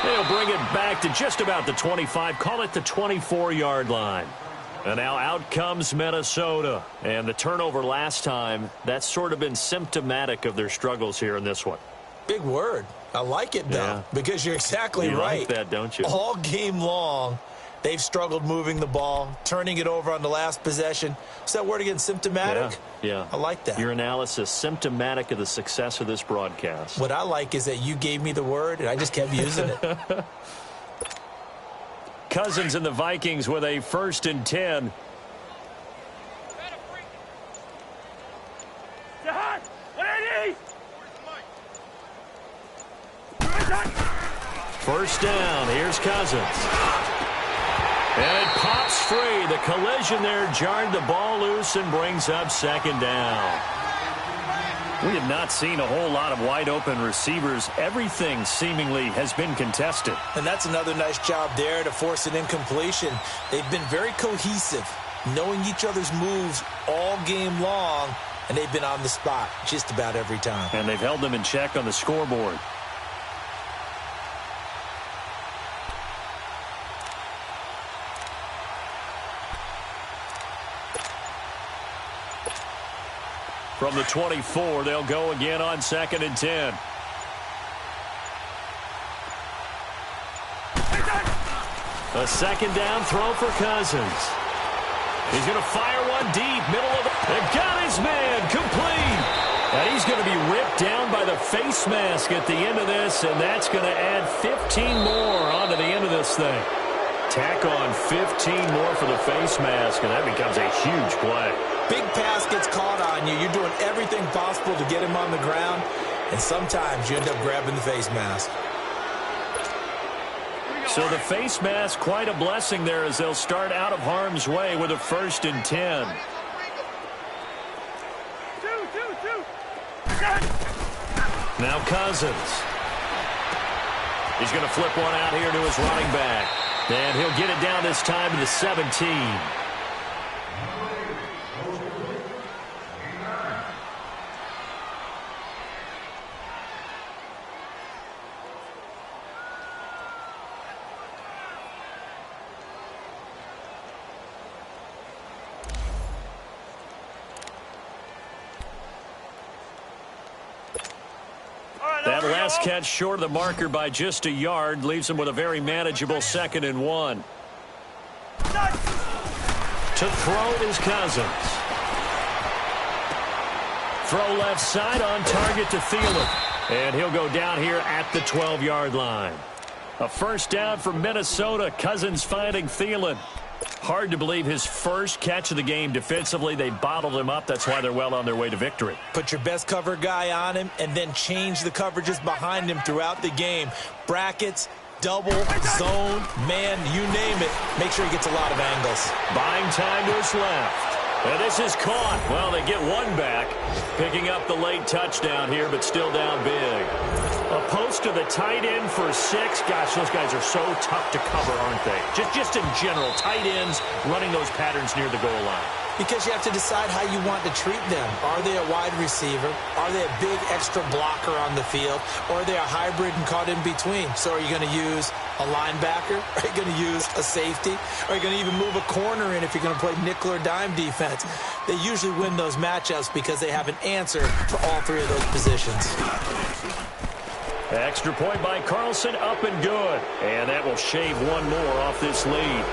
They'll bring it back to just about the 25. Call it the 24-yard line. And now out comes Minnesota. And the turnover last time, that's sort of been symptomatic of their struggles here in this one. Big word. I like it, though, because you're exactly right. You like that, don't you? All game long, They've struggled moving the ball, turning it over on the last possession. What's that word again, symptomatic? Yeah. I like that. Your analysis, symptomatic of the success of this broadcast. What I like is that you gave me the word, and I just kept using it. Cousins and the Vikings with a 1st and 10. First down. Here's Cousins. And it pops free. The collision there jarred the ball loose and brings up 2nd down. We have not seen a whole lot of wide-open receivers. Everything seemingly has been contested. And that's another nice job there to force an incompletion. They've been very cohesive, knowing each other's moves all game long, and they've been on the spot just about every time. And they've held them in check on the scoreboard. From the 24, they'll go again on 2nd and 10. A 2nd down throw for Cousins. He's going to fire one deep, middle of the... They got his man, complete. And he's going to be ripped down by the face mask at the end of this, and that's going to add 15 more onto the end of this thing. Tack on 15 more for the face mask, and that becomes a huge play. Big pass gets caught on you. You're doing everything possible to get him on the ground, and sometimes you end up grabbing the face mask. So the face mask, quite a blessing there as they'll start out of harm's way with a 1st and 10. Now Cousins. He's going to flip one out here to his running back. And he'll get it down this time to the 17. That last catch short of the marker by just a yard leaves him with a very manageable 2nd and 1. To throw is Cousins. Throw left side on target to Thielen. And he'll go down here at the 12-yard line. A 1st down for Minnesota. Cousins finding Thielen. Hard to believe his first catch of the game defensively. They bottled him up. That's why they're well on their way to victory. Put your best cover guy on him and then change the coverages behind him throughout the game. Brackets, double, zone, man, you name it. Make sure he gets a lot of angles. Buying time to his left. And this is caught. Well, they get one back. Picking up the late touchdown here, but still down big. A post to the tight end for 6. Gosh, those guys are so tough to cover, aren't they? Just in general, tight ends running those patterns near the goal line. Because you have to decide how you want to treat them. Are they a wide receiver? Are they a big extra blocker on the field? Or are they a hybrid and caught in between? So are you going to use a linebacker? Are you going to use a safety? Are you going to even move a corner in if you're going to play nickel or dime defense? They usually win those matchups because they have an answer for all 3 of those positions. Extra point by Carlson, up and good. And that will shave one more off this lead.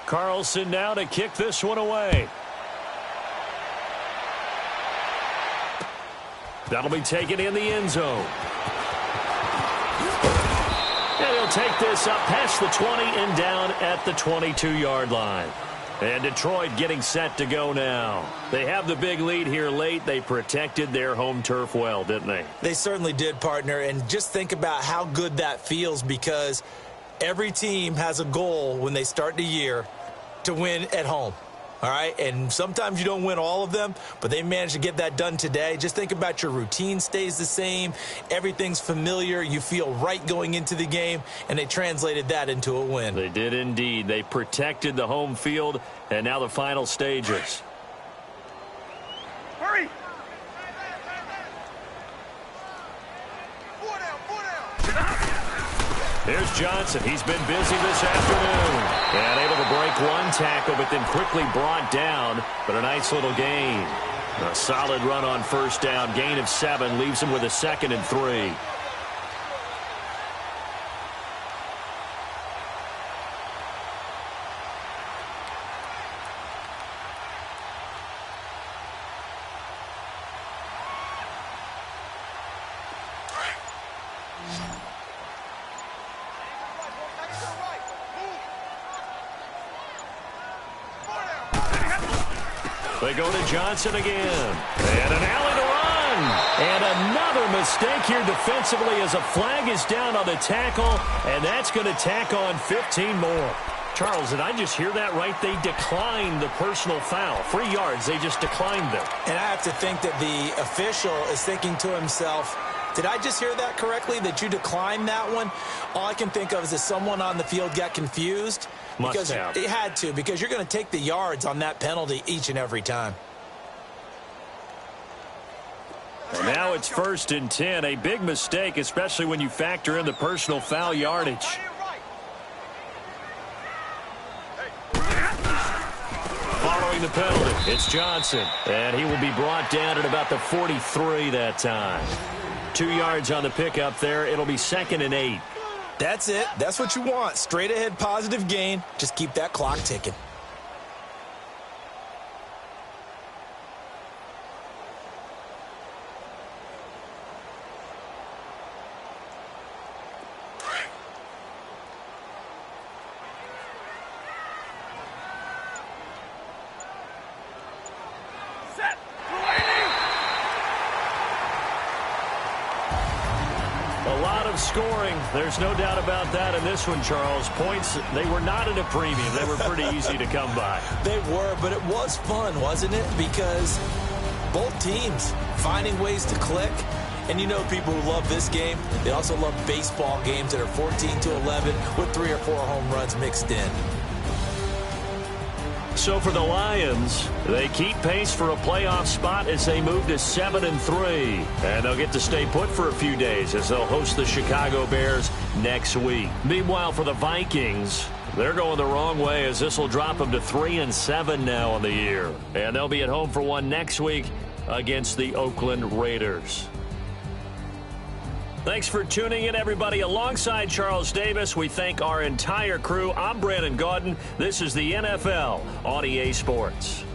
Carlson now to kick this one away. That'll be taken in the end zone. And he'll take this up past the 20 and down at the 22-yard line. And Detroit getting set to go now. They have the big lead here late. They protected their home turf well, didn't they? They certainly did, partner. And just think about how good that feels, because every team has a goal when they start the year to win at home. All right, and sometimes you don't win all of them, but they managed to get that done today. Just think about your routine stays the same. Everything's familiar. You feel right going into the game, and they translated that into a win. They did indeed. They protected the home field, and now the final stages. Hurry! Here's Johnson. He's been busy this afternoon. And able to break one tackle, but then quickly brought down. But a nice little gain. A solid run on first down. Gain of 7 leaves him with a 2nd and 3. They go to Johnson again. And an alley to run. And another mistake here defensively as a flag is down on the tackle. And that's going to tack on 15 more. Charles, did I just hear that right? They declined the personal foul. 3 yards, they just declined them. And I have to think that the official is thinking to himself, did I just hear that correctly, that you declined that one? All I can think of is that someone on the field got confused. Must have. It had to, because you're going to take the yards on that penalty each and every time. And now it's 1st and 10. A big mistake, especially when you factor in the personal foul yardage. Following the penalty, it's Johnson. And he will be brought down at about the 43 that time. 2 yards on the pickup there. It'll be 2nd and 8. That's it. That's what you want. Straight ahead positive gain. Just keep that clock ticking. Scoring. There's no doubt about that in this one, Charles. Points, they were not at a premium. They were pretty easy to come by. They were, but it was fun, wasn't it? Because both teams finding ways to click. And you know people who love this game, they also love baseball games that are 14-11 with 3 or 4 home runs mixed in. So for the Lions, they keep pace for a playoff spot as they move to 7-3. And they'll get to stay put for a few days as they'll host the Chicago Bears next week. Meanwhile, for the Vikings, they're going the wrong way as this will drop them to 3-7 now on the year. And they'll be at home for one next week against the Oakland Raiders. Thanks for tuning in, everybody. Alongside Charles Davis, we thank our entire crew. I'm Brandon Gaudin. This is the NFL on EA Sports.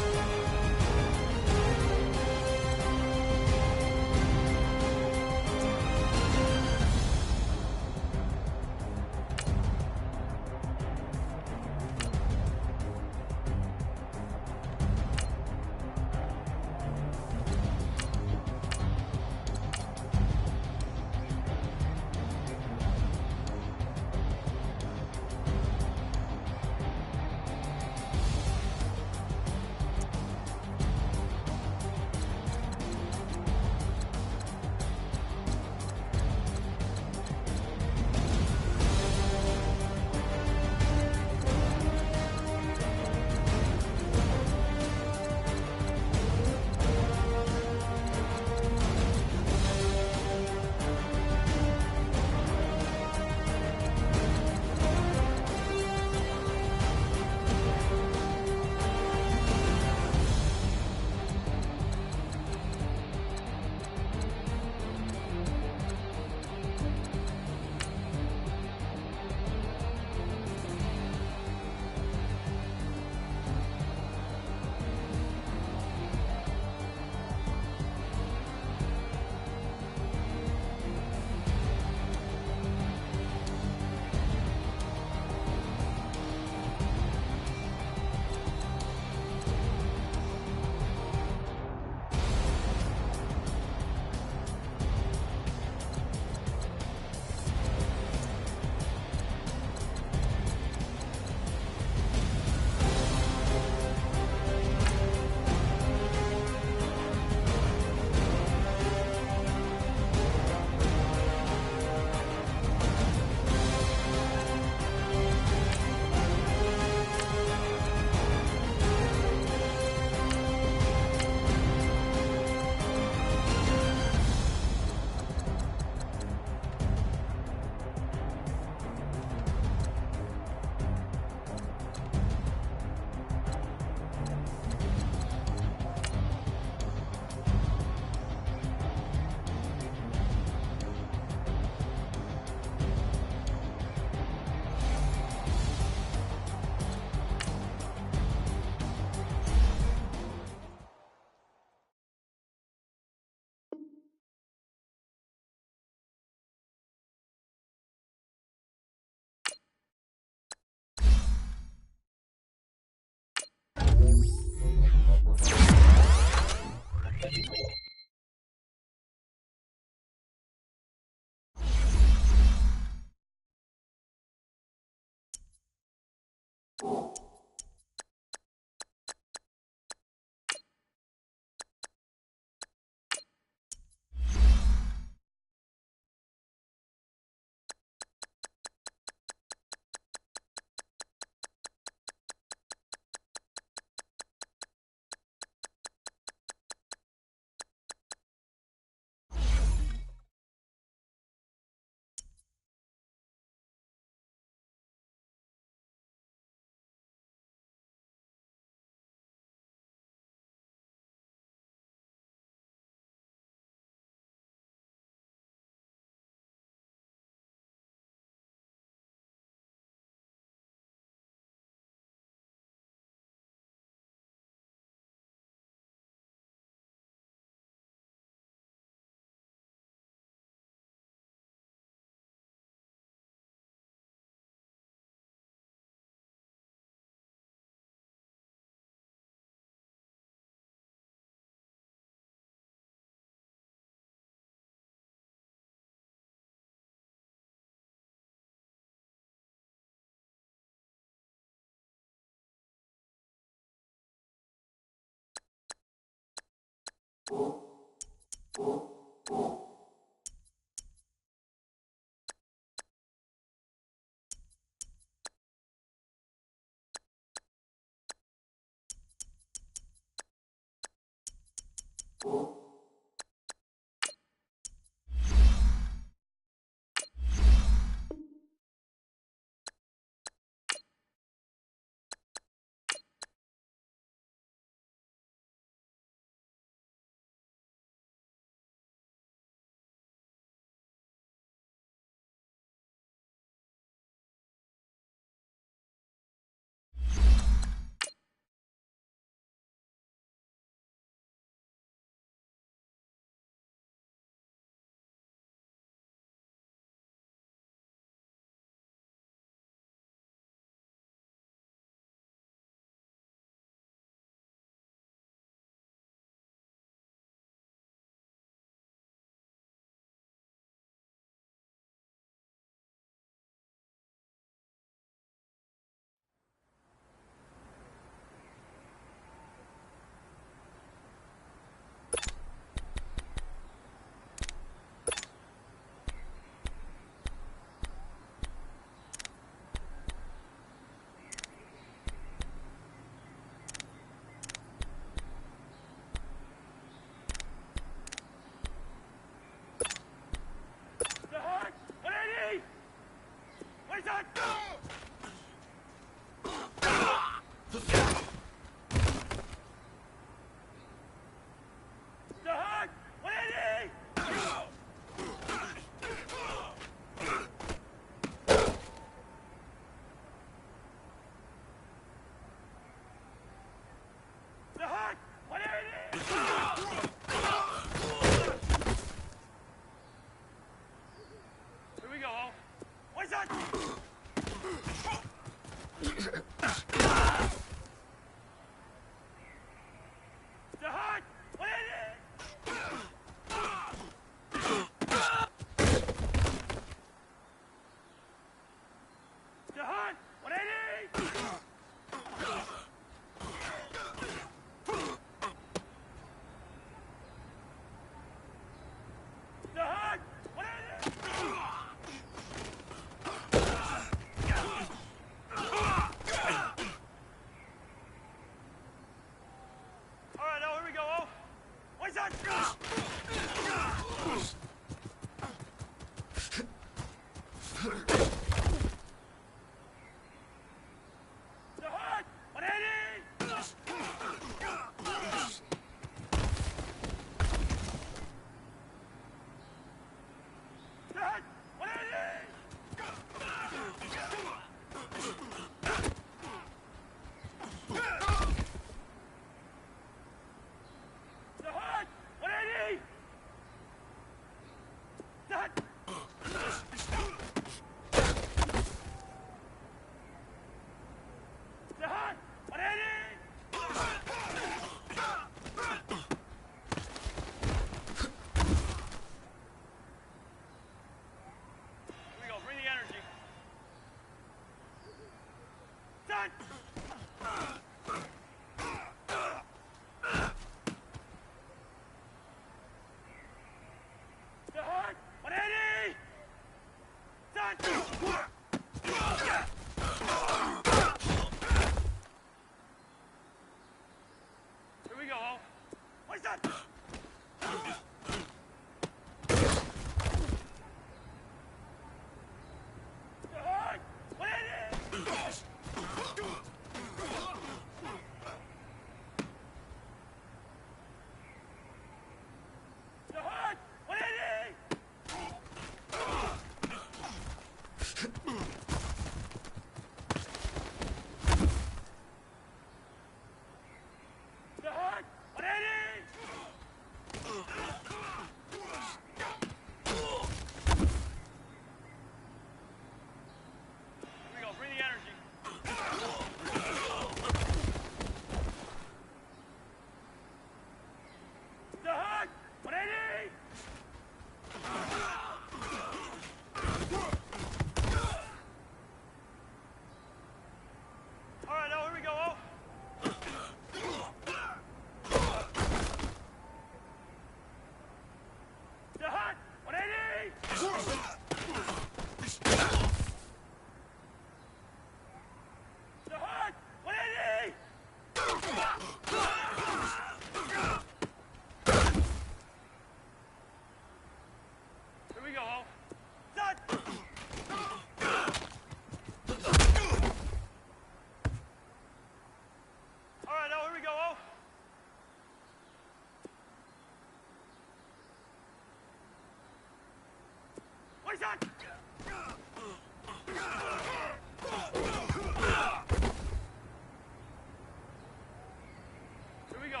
Here we go.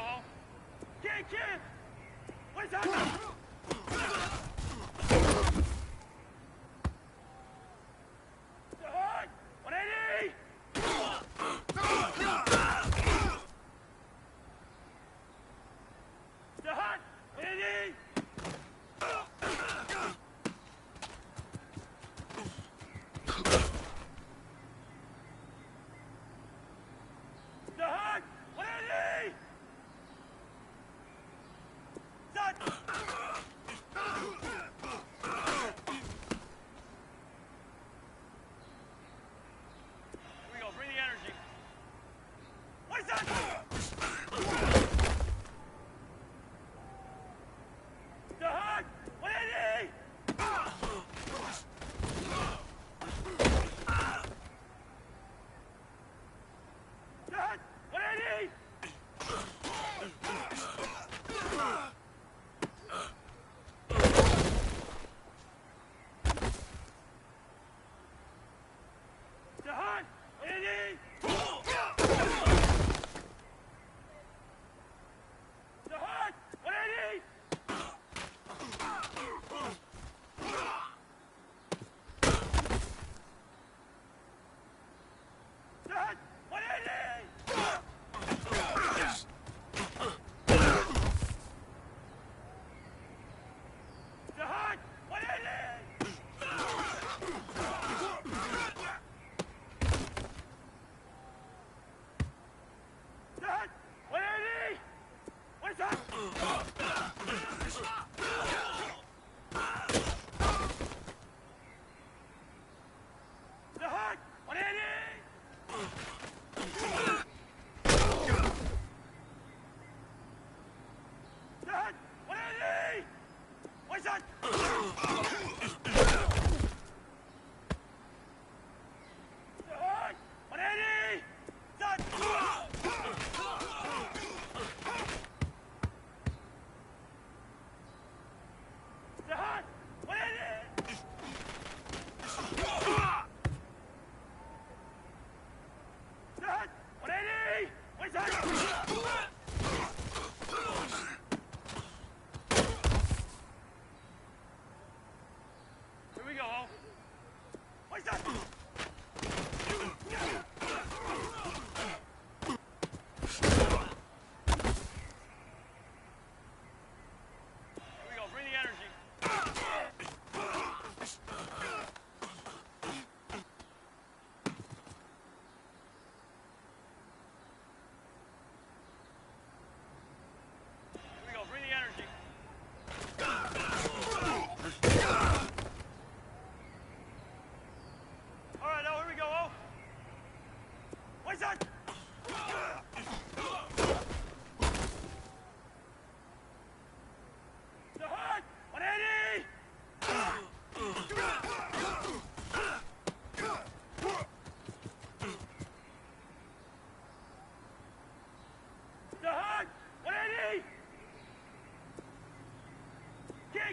Kid! What is that?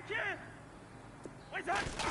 Geh! Wait up!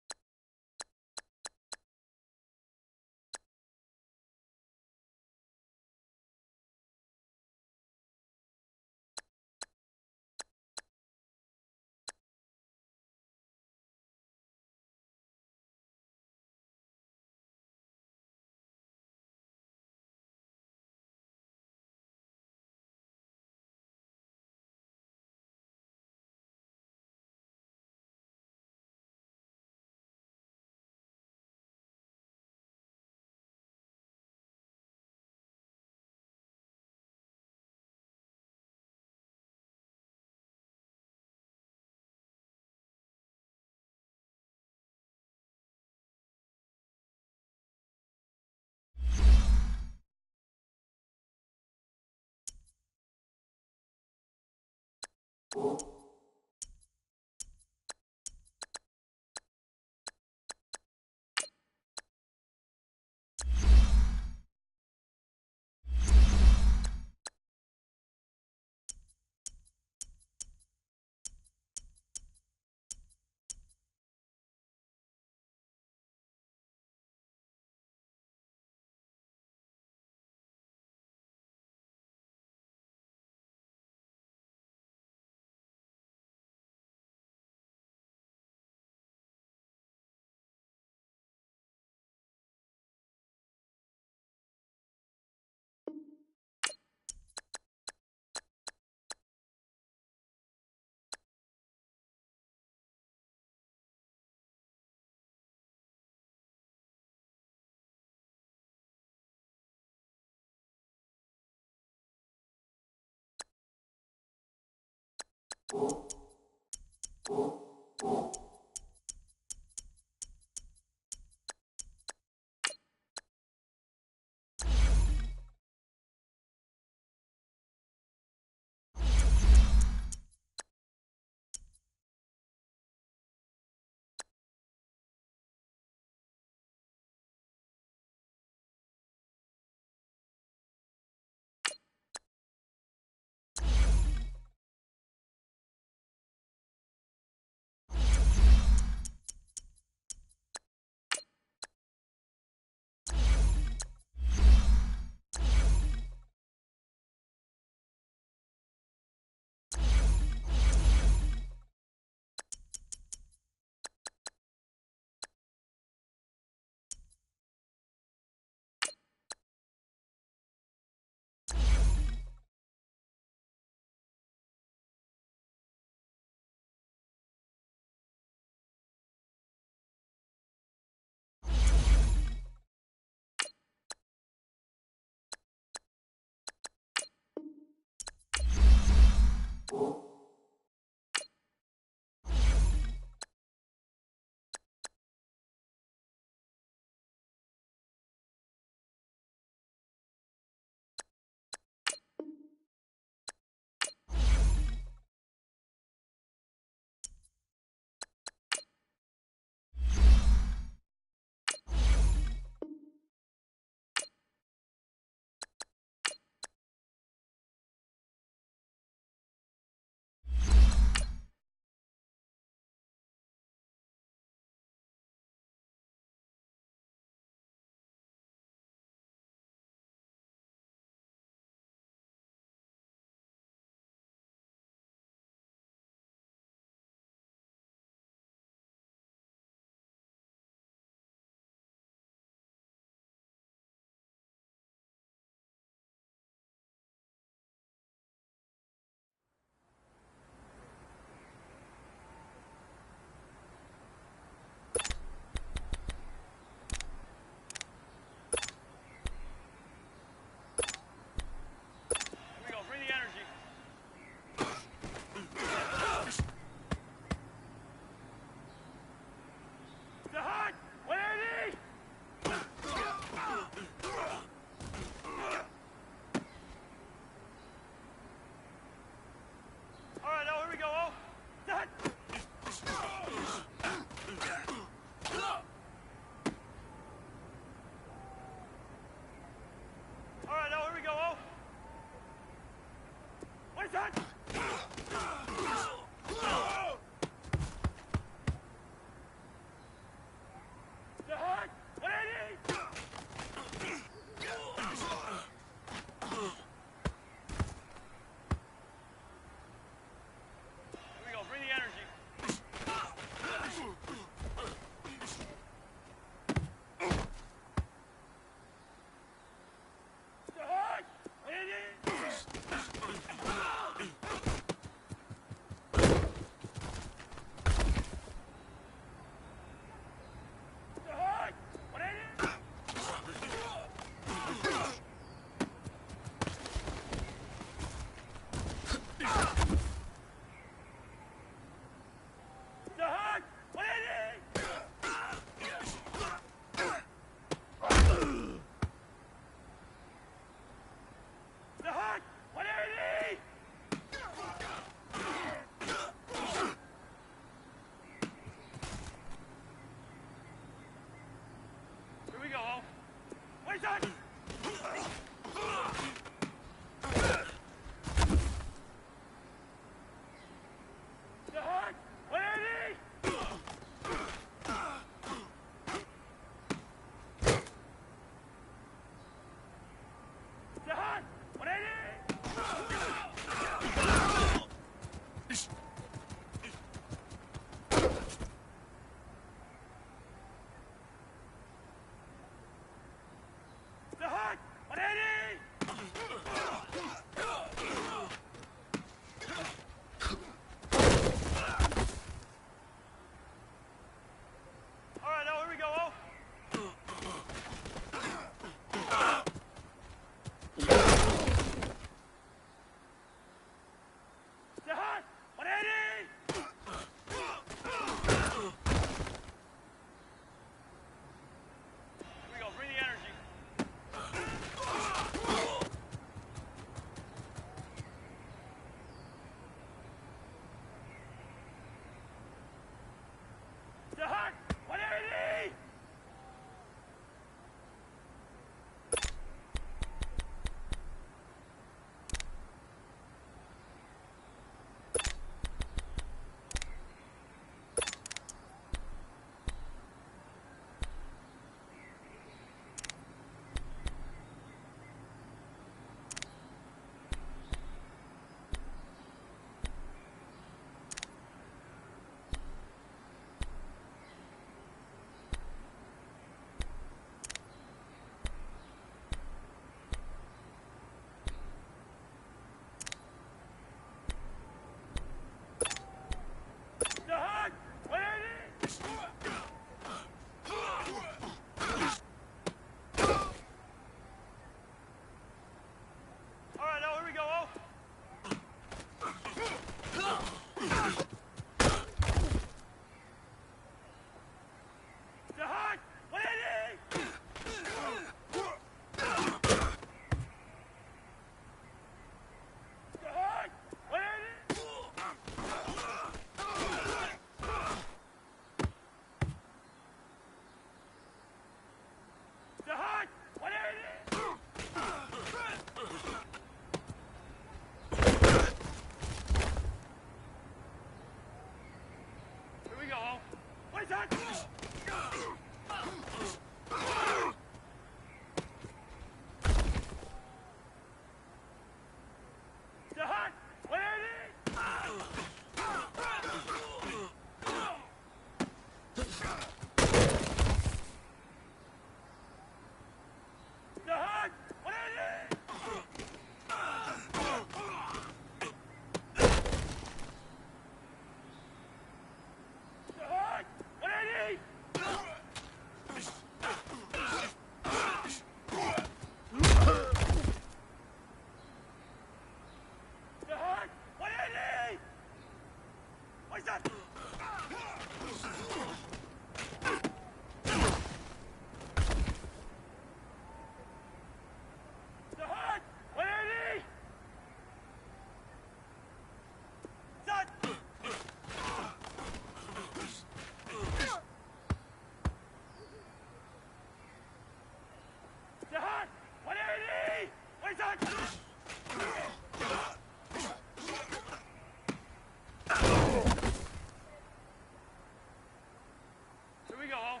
Here we go.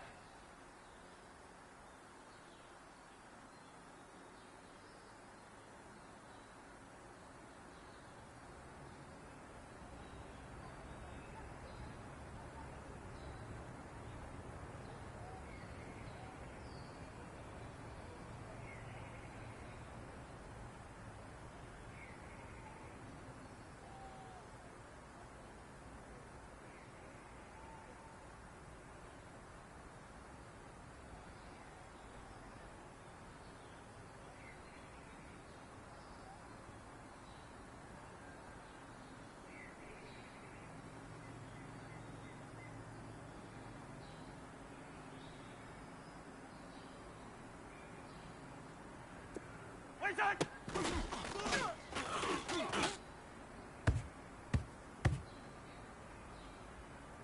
Wait, son!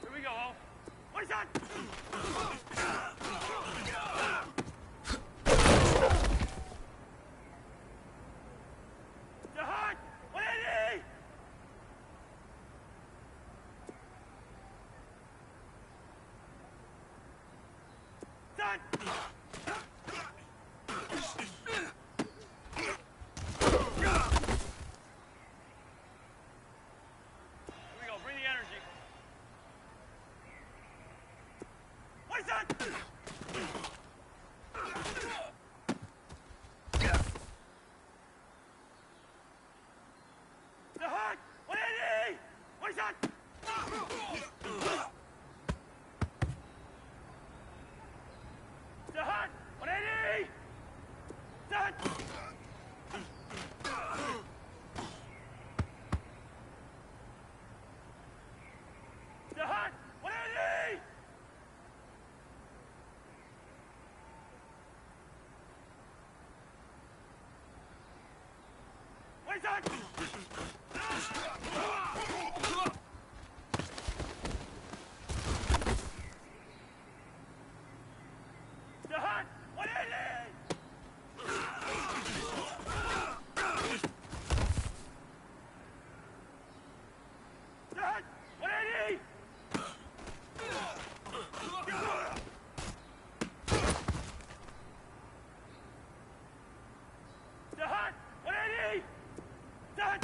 Here we go. Wait, son! The heart! 180! Son! Bring the energy. Wait, son! The heart! 180! Wait, son! The heart! 180! Son! The heart! 180! Wait, son! The heart! 180! The heart! 180! The heart! 180! The heart!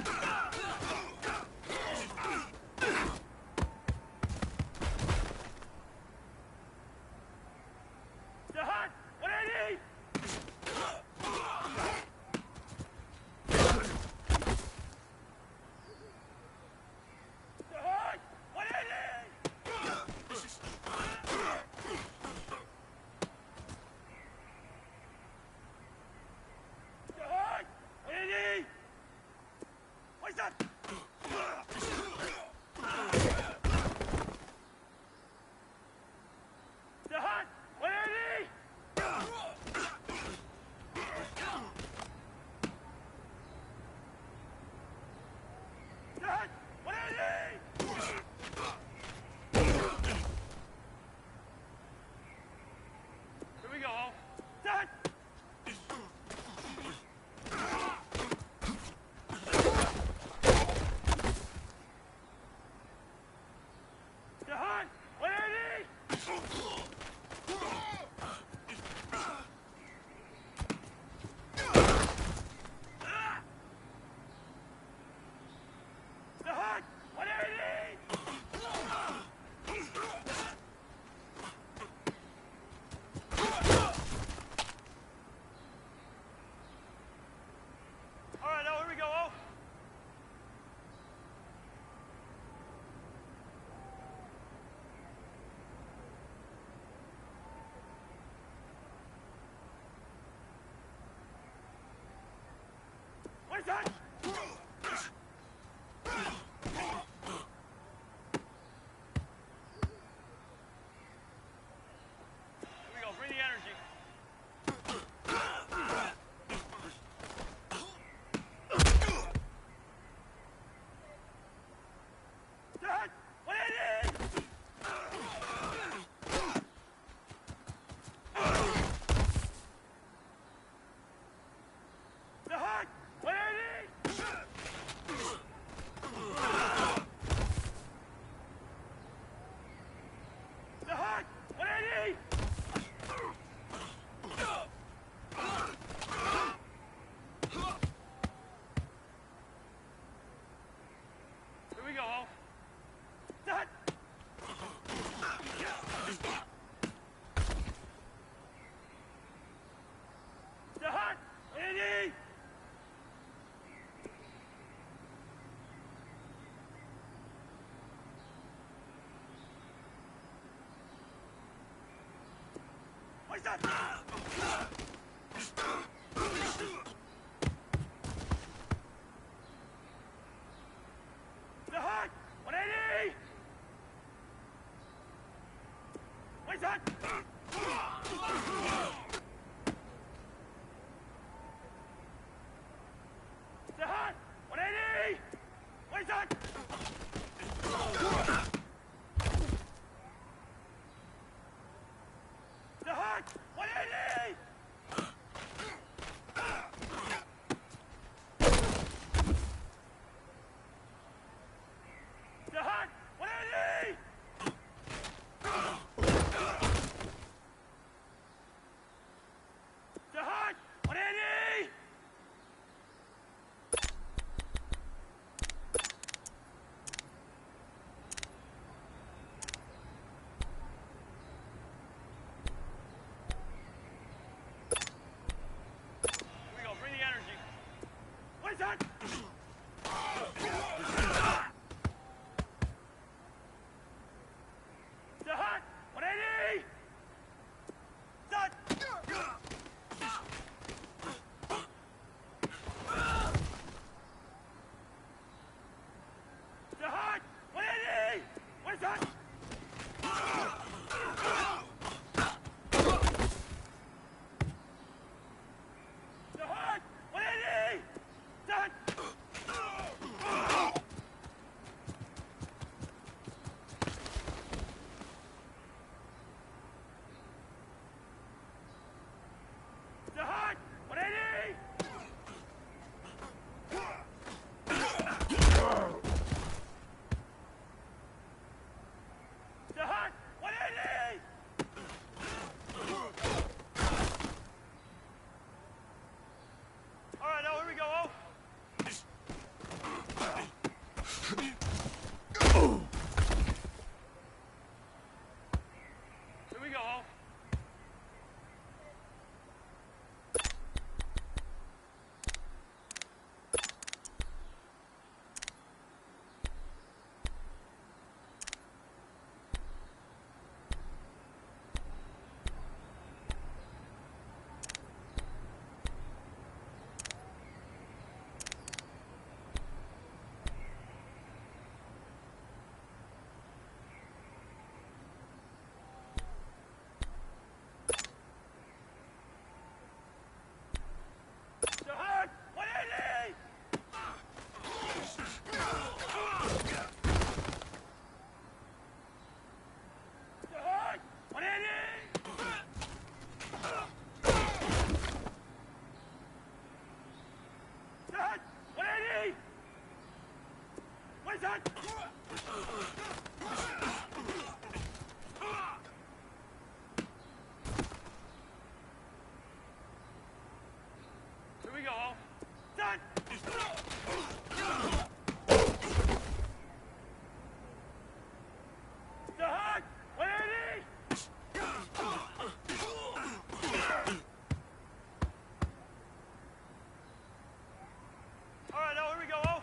What's that? The hut! 180! What's that? The hut! 180! What's that? The hut! 180! The hut! 180! The hut! 180! Here we go, bring the energy. What is that? The hut! 180! Done! The hut! 180! What is that? The hut! 180! Done! The hut! 180! The hut! 180! All right, now here we go. Oh. Here we go. Oh. The hut! 180! The hut! 180! The hut! 180! What is that? Here we go. Done! The hut! 180! All right, now here we go. Oh.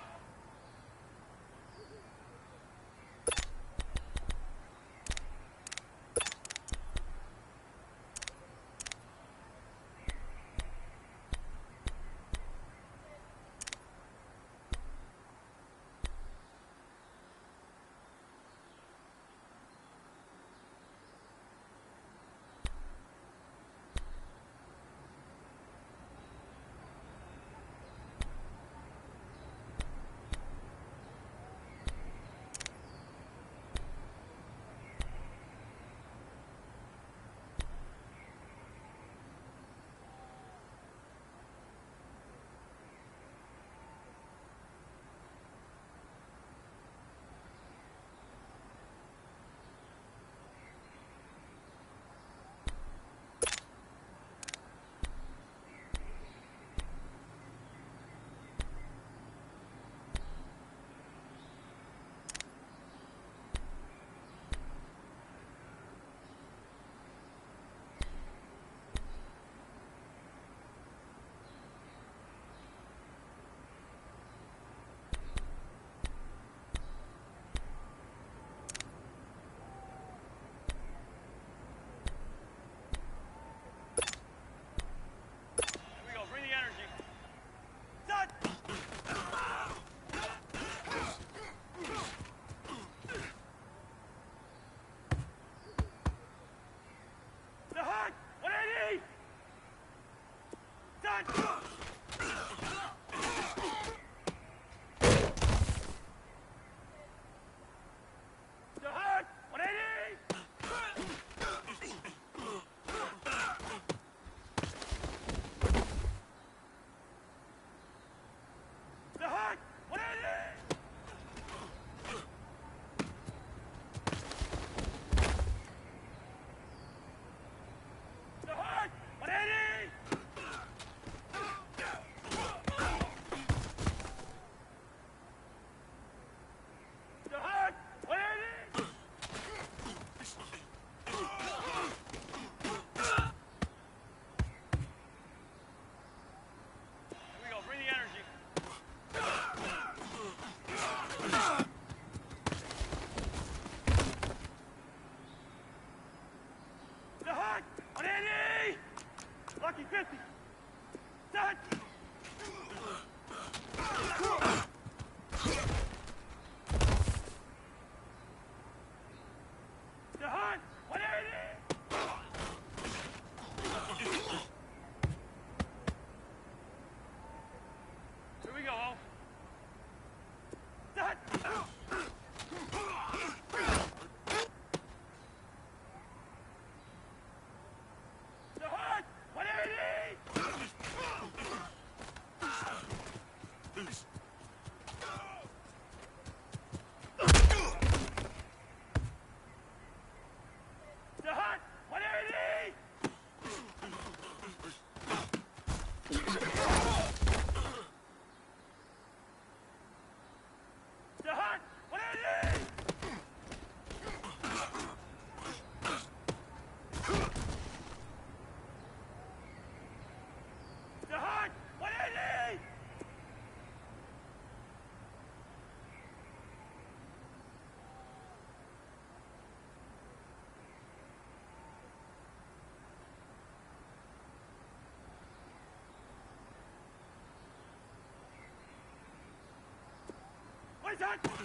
What's that?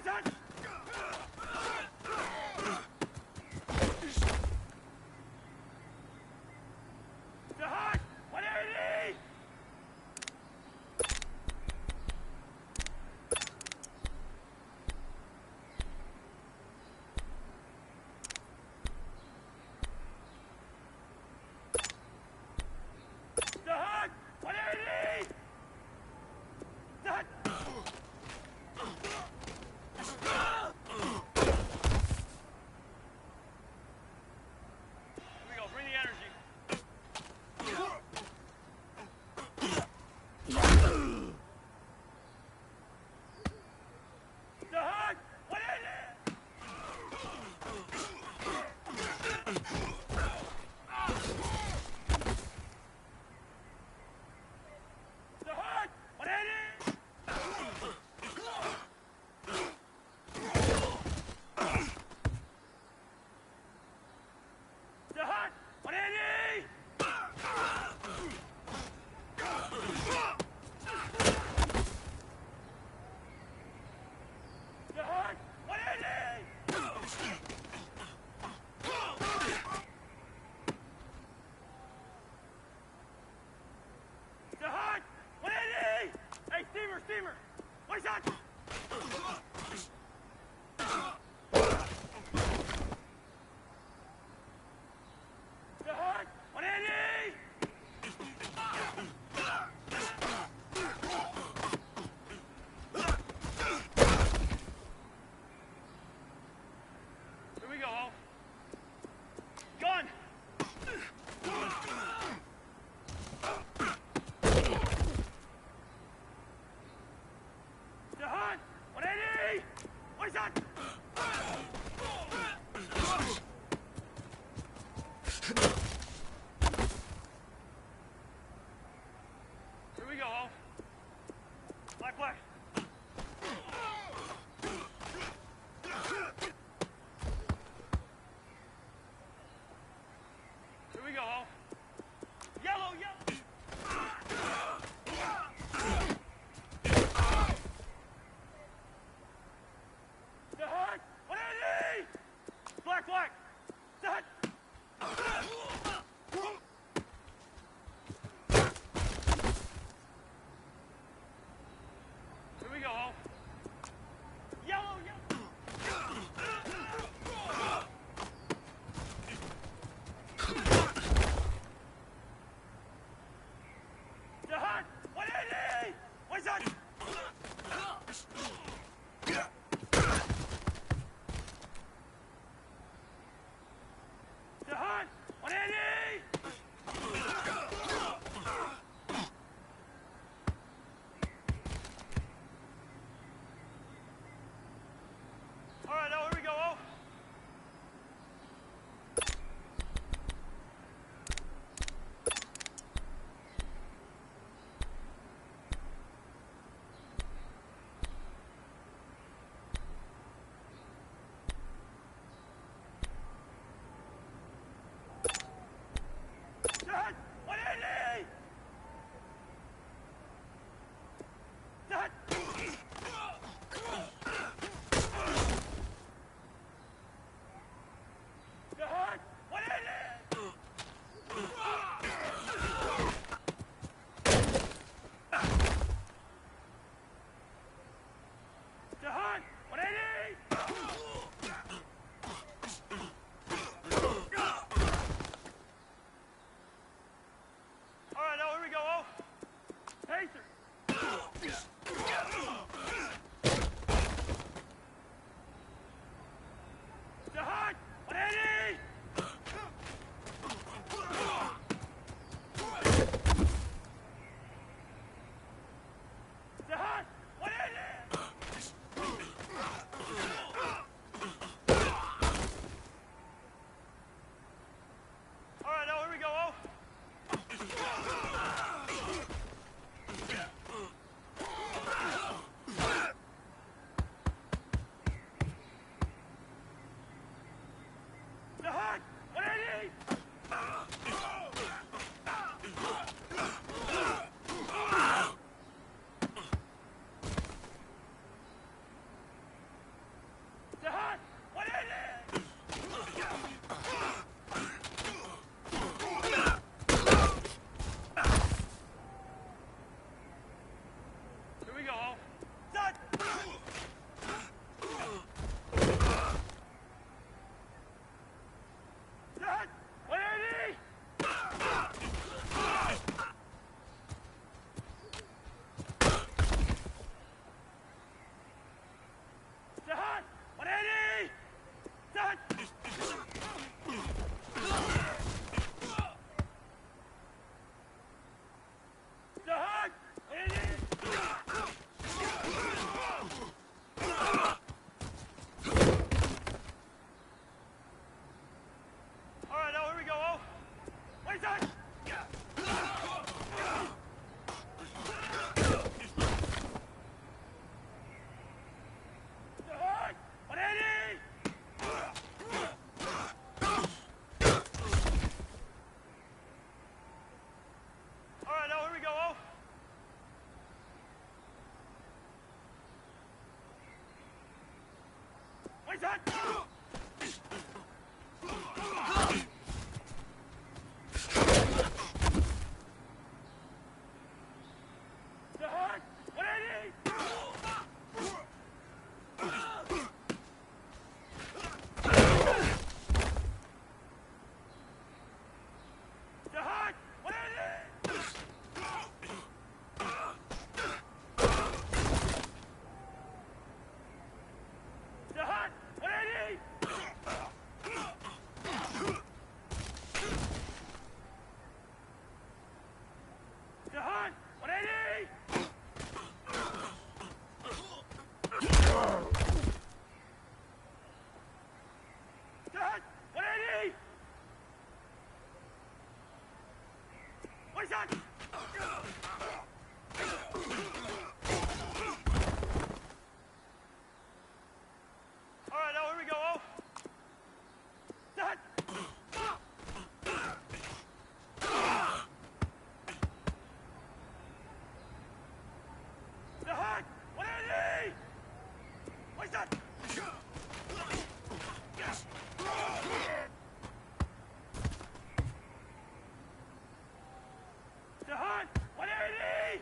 Poison! Jihad! 180! What's that? The heart! What I need! The heart! What I need! The heart! What I need! The heart! What I need! Dad, what I need? What's that? All right, now here we go. Oh. Dad. The heart. What I need? What's that? The heart! What I need!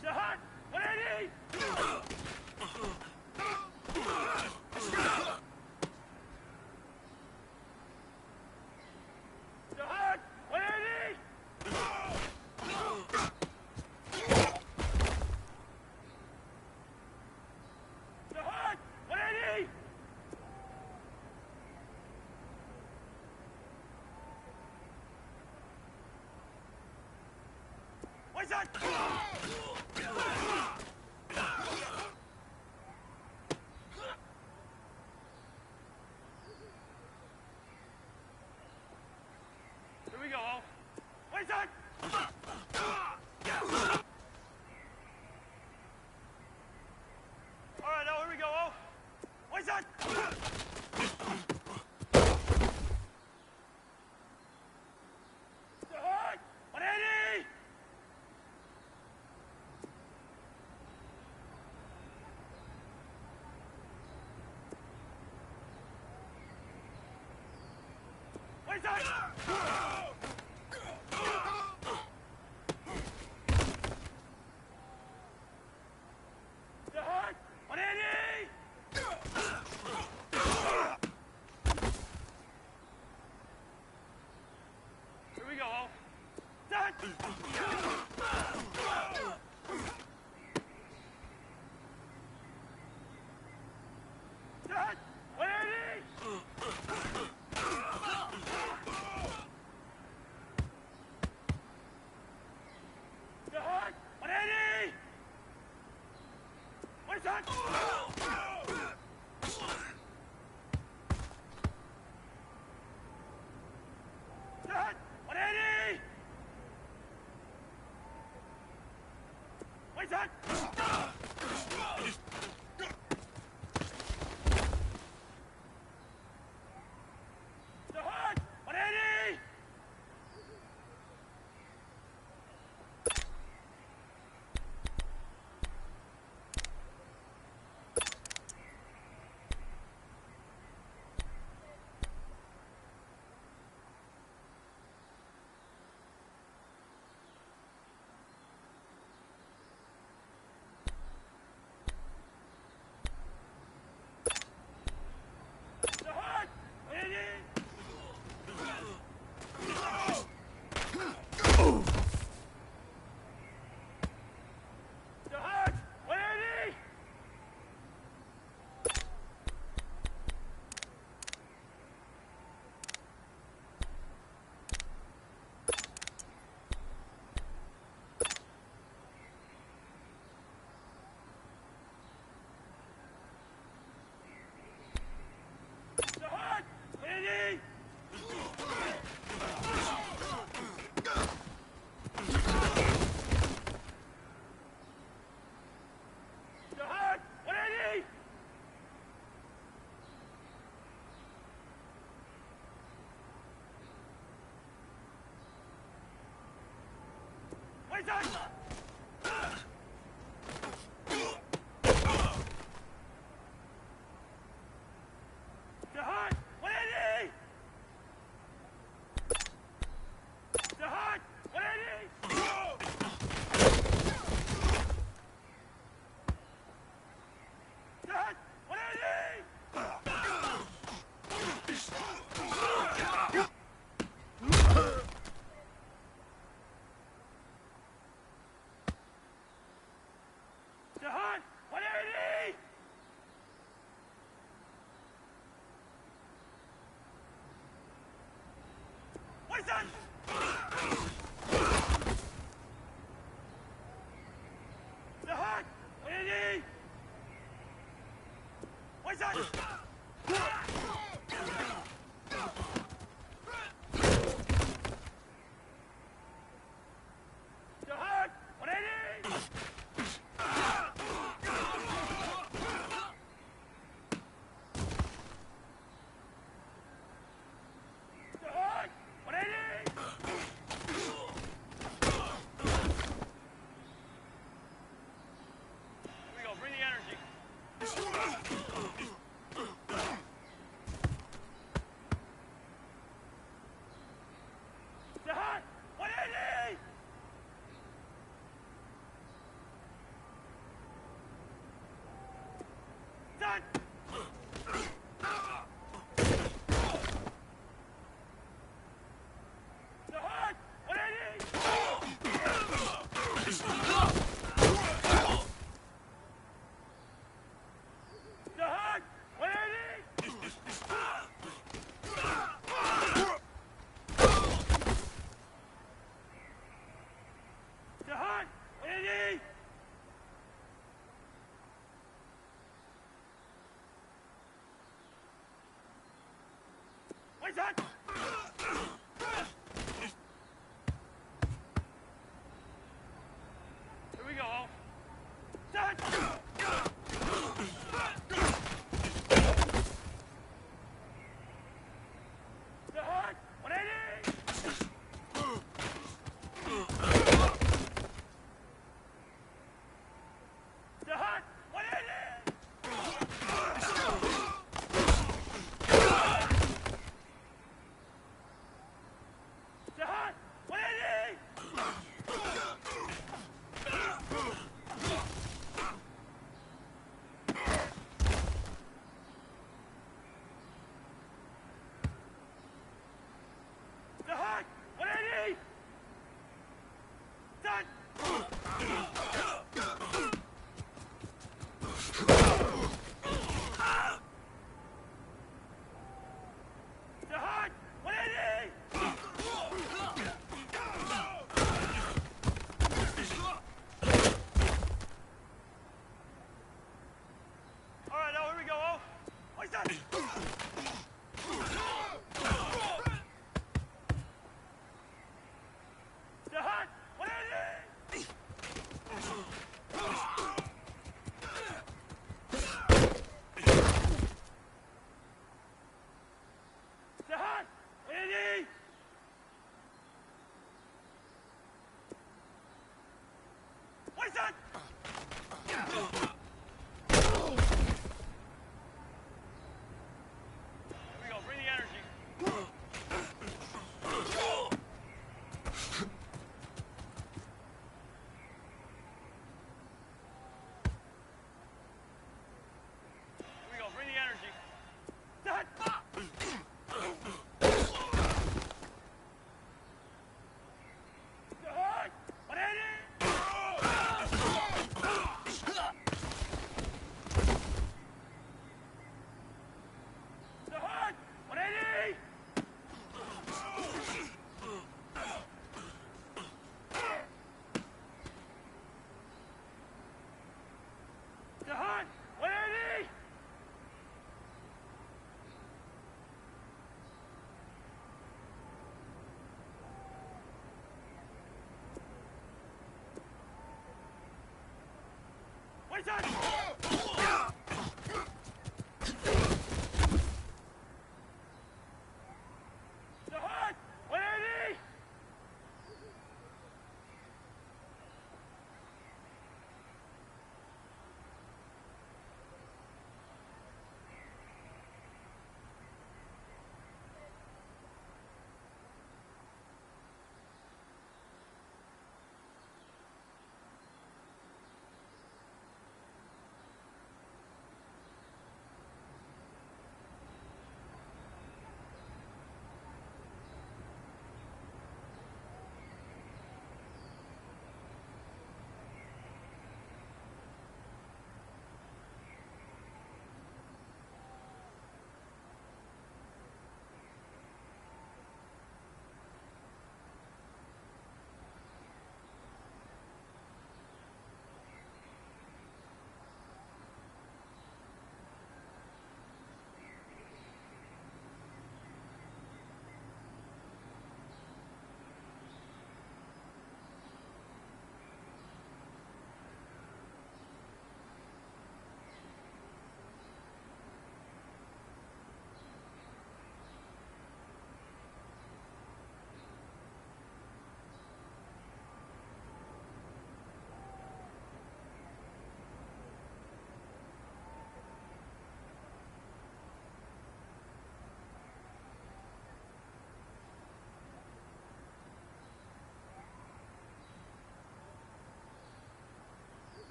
The heart! What I need! The heart! What I need! The heart! What I need! What's that? Here we go. What's that? All right, now here we go. What's that? The heart! What I need! What's that? The heart! What I need! Here we go. That! That! What I need!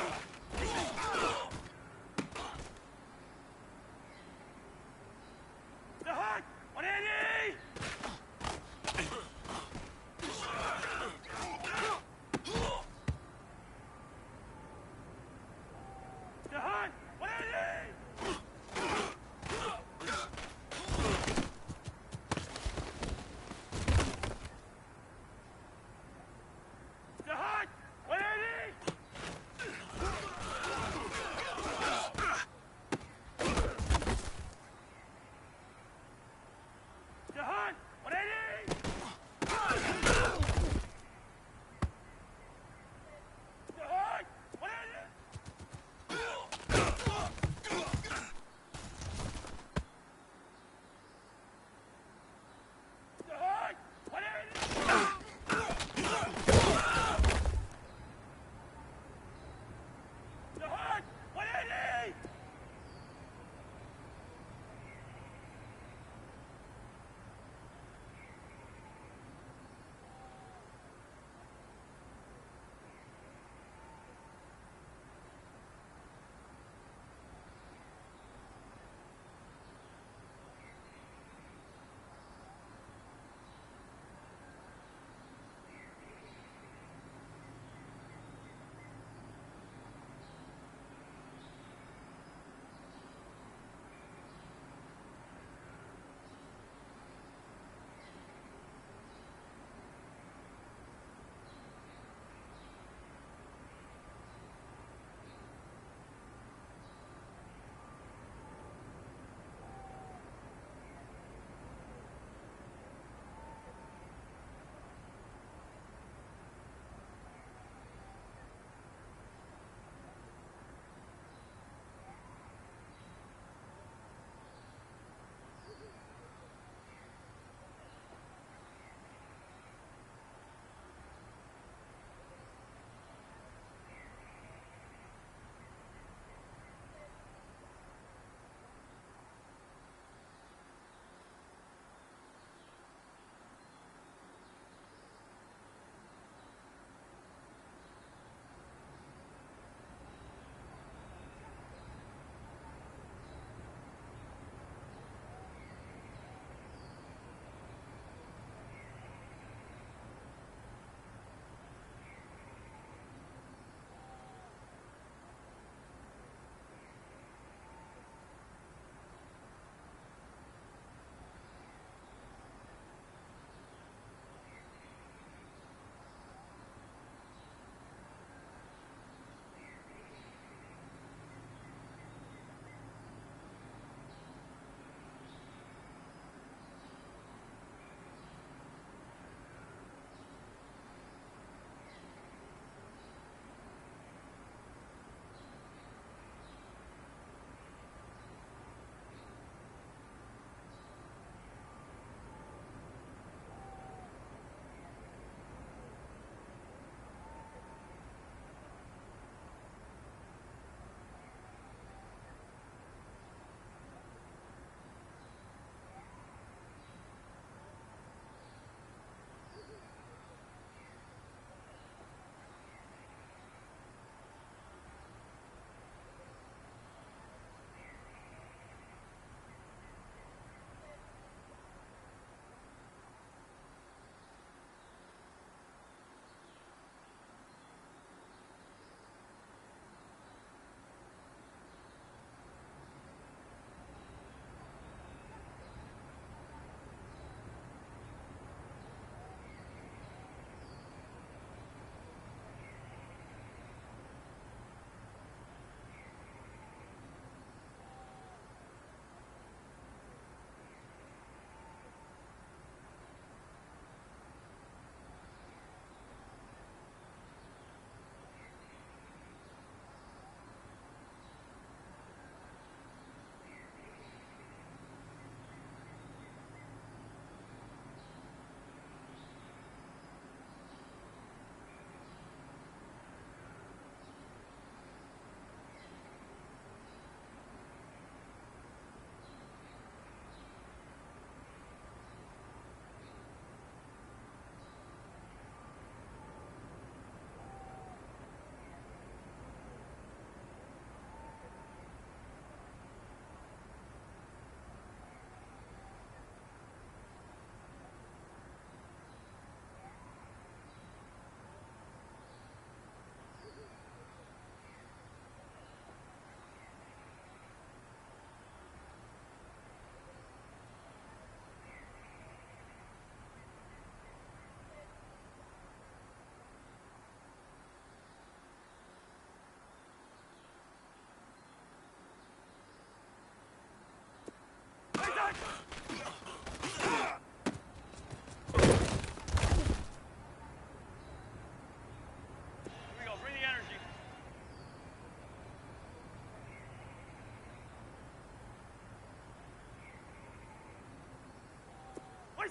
The hook! 180! The hook! 180! The hook! 180!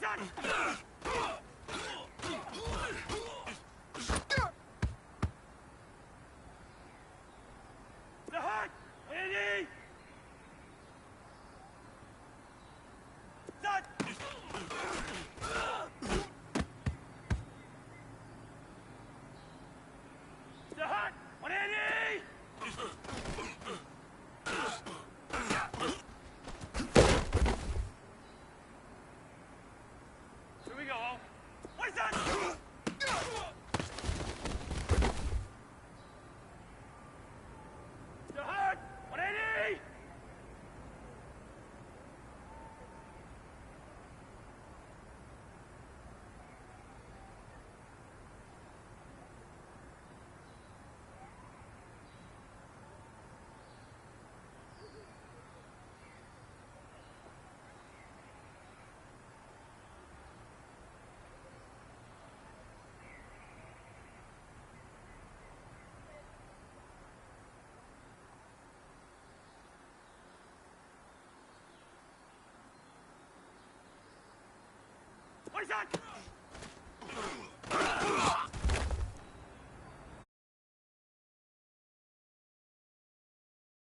that? The hut! Andy! That! The hut! On Andy! Here we go, oh. What is that? The hut! On Andy! What is that?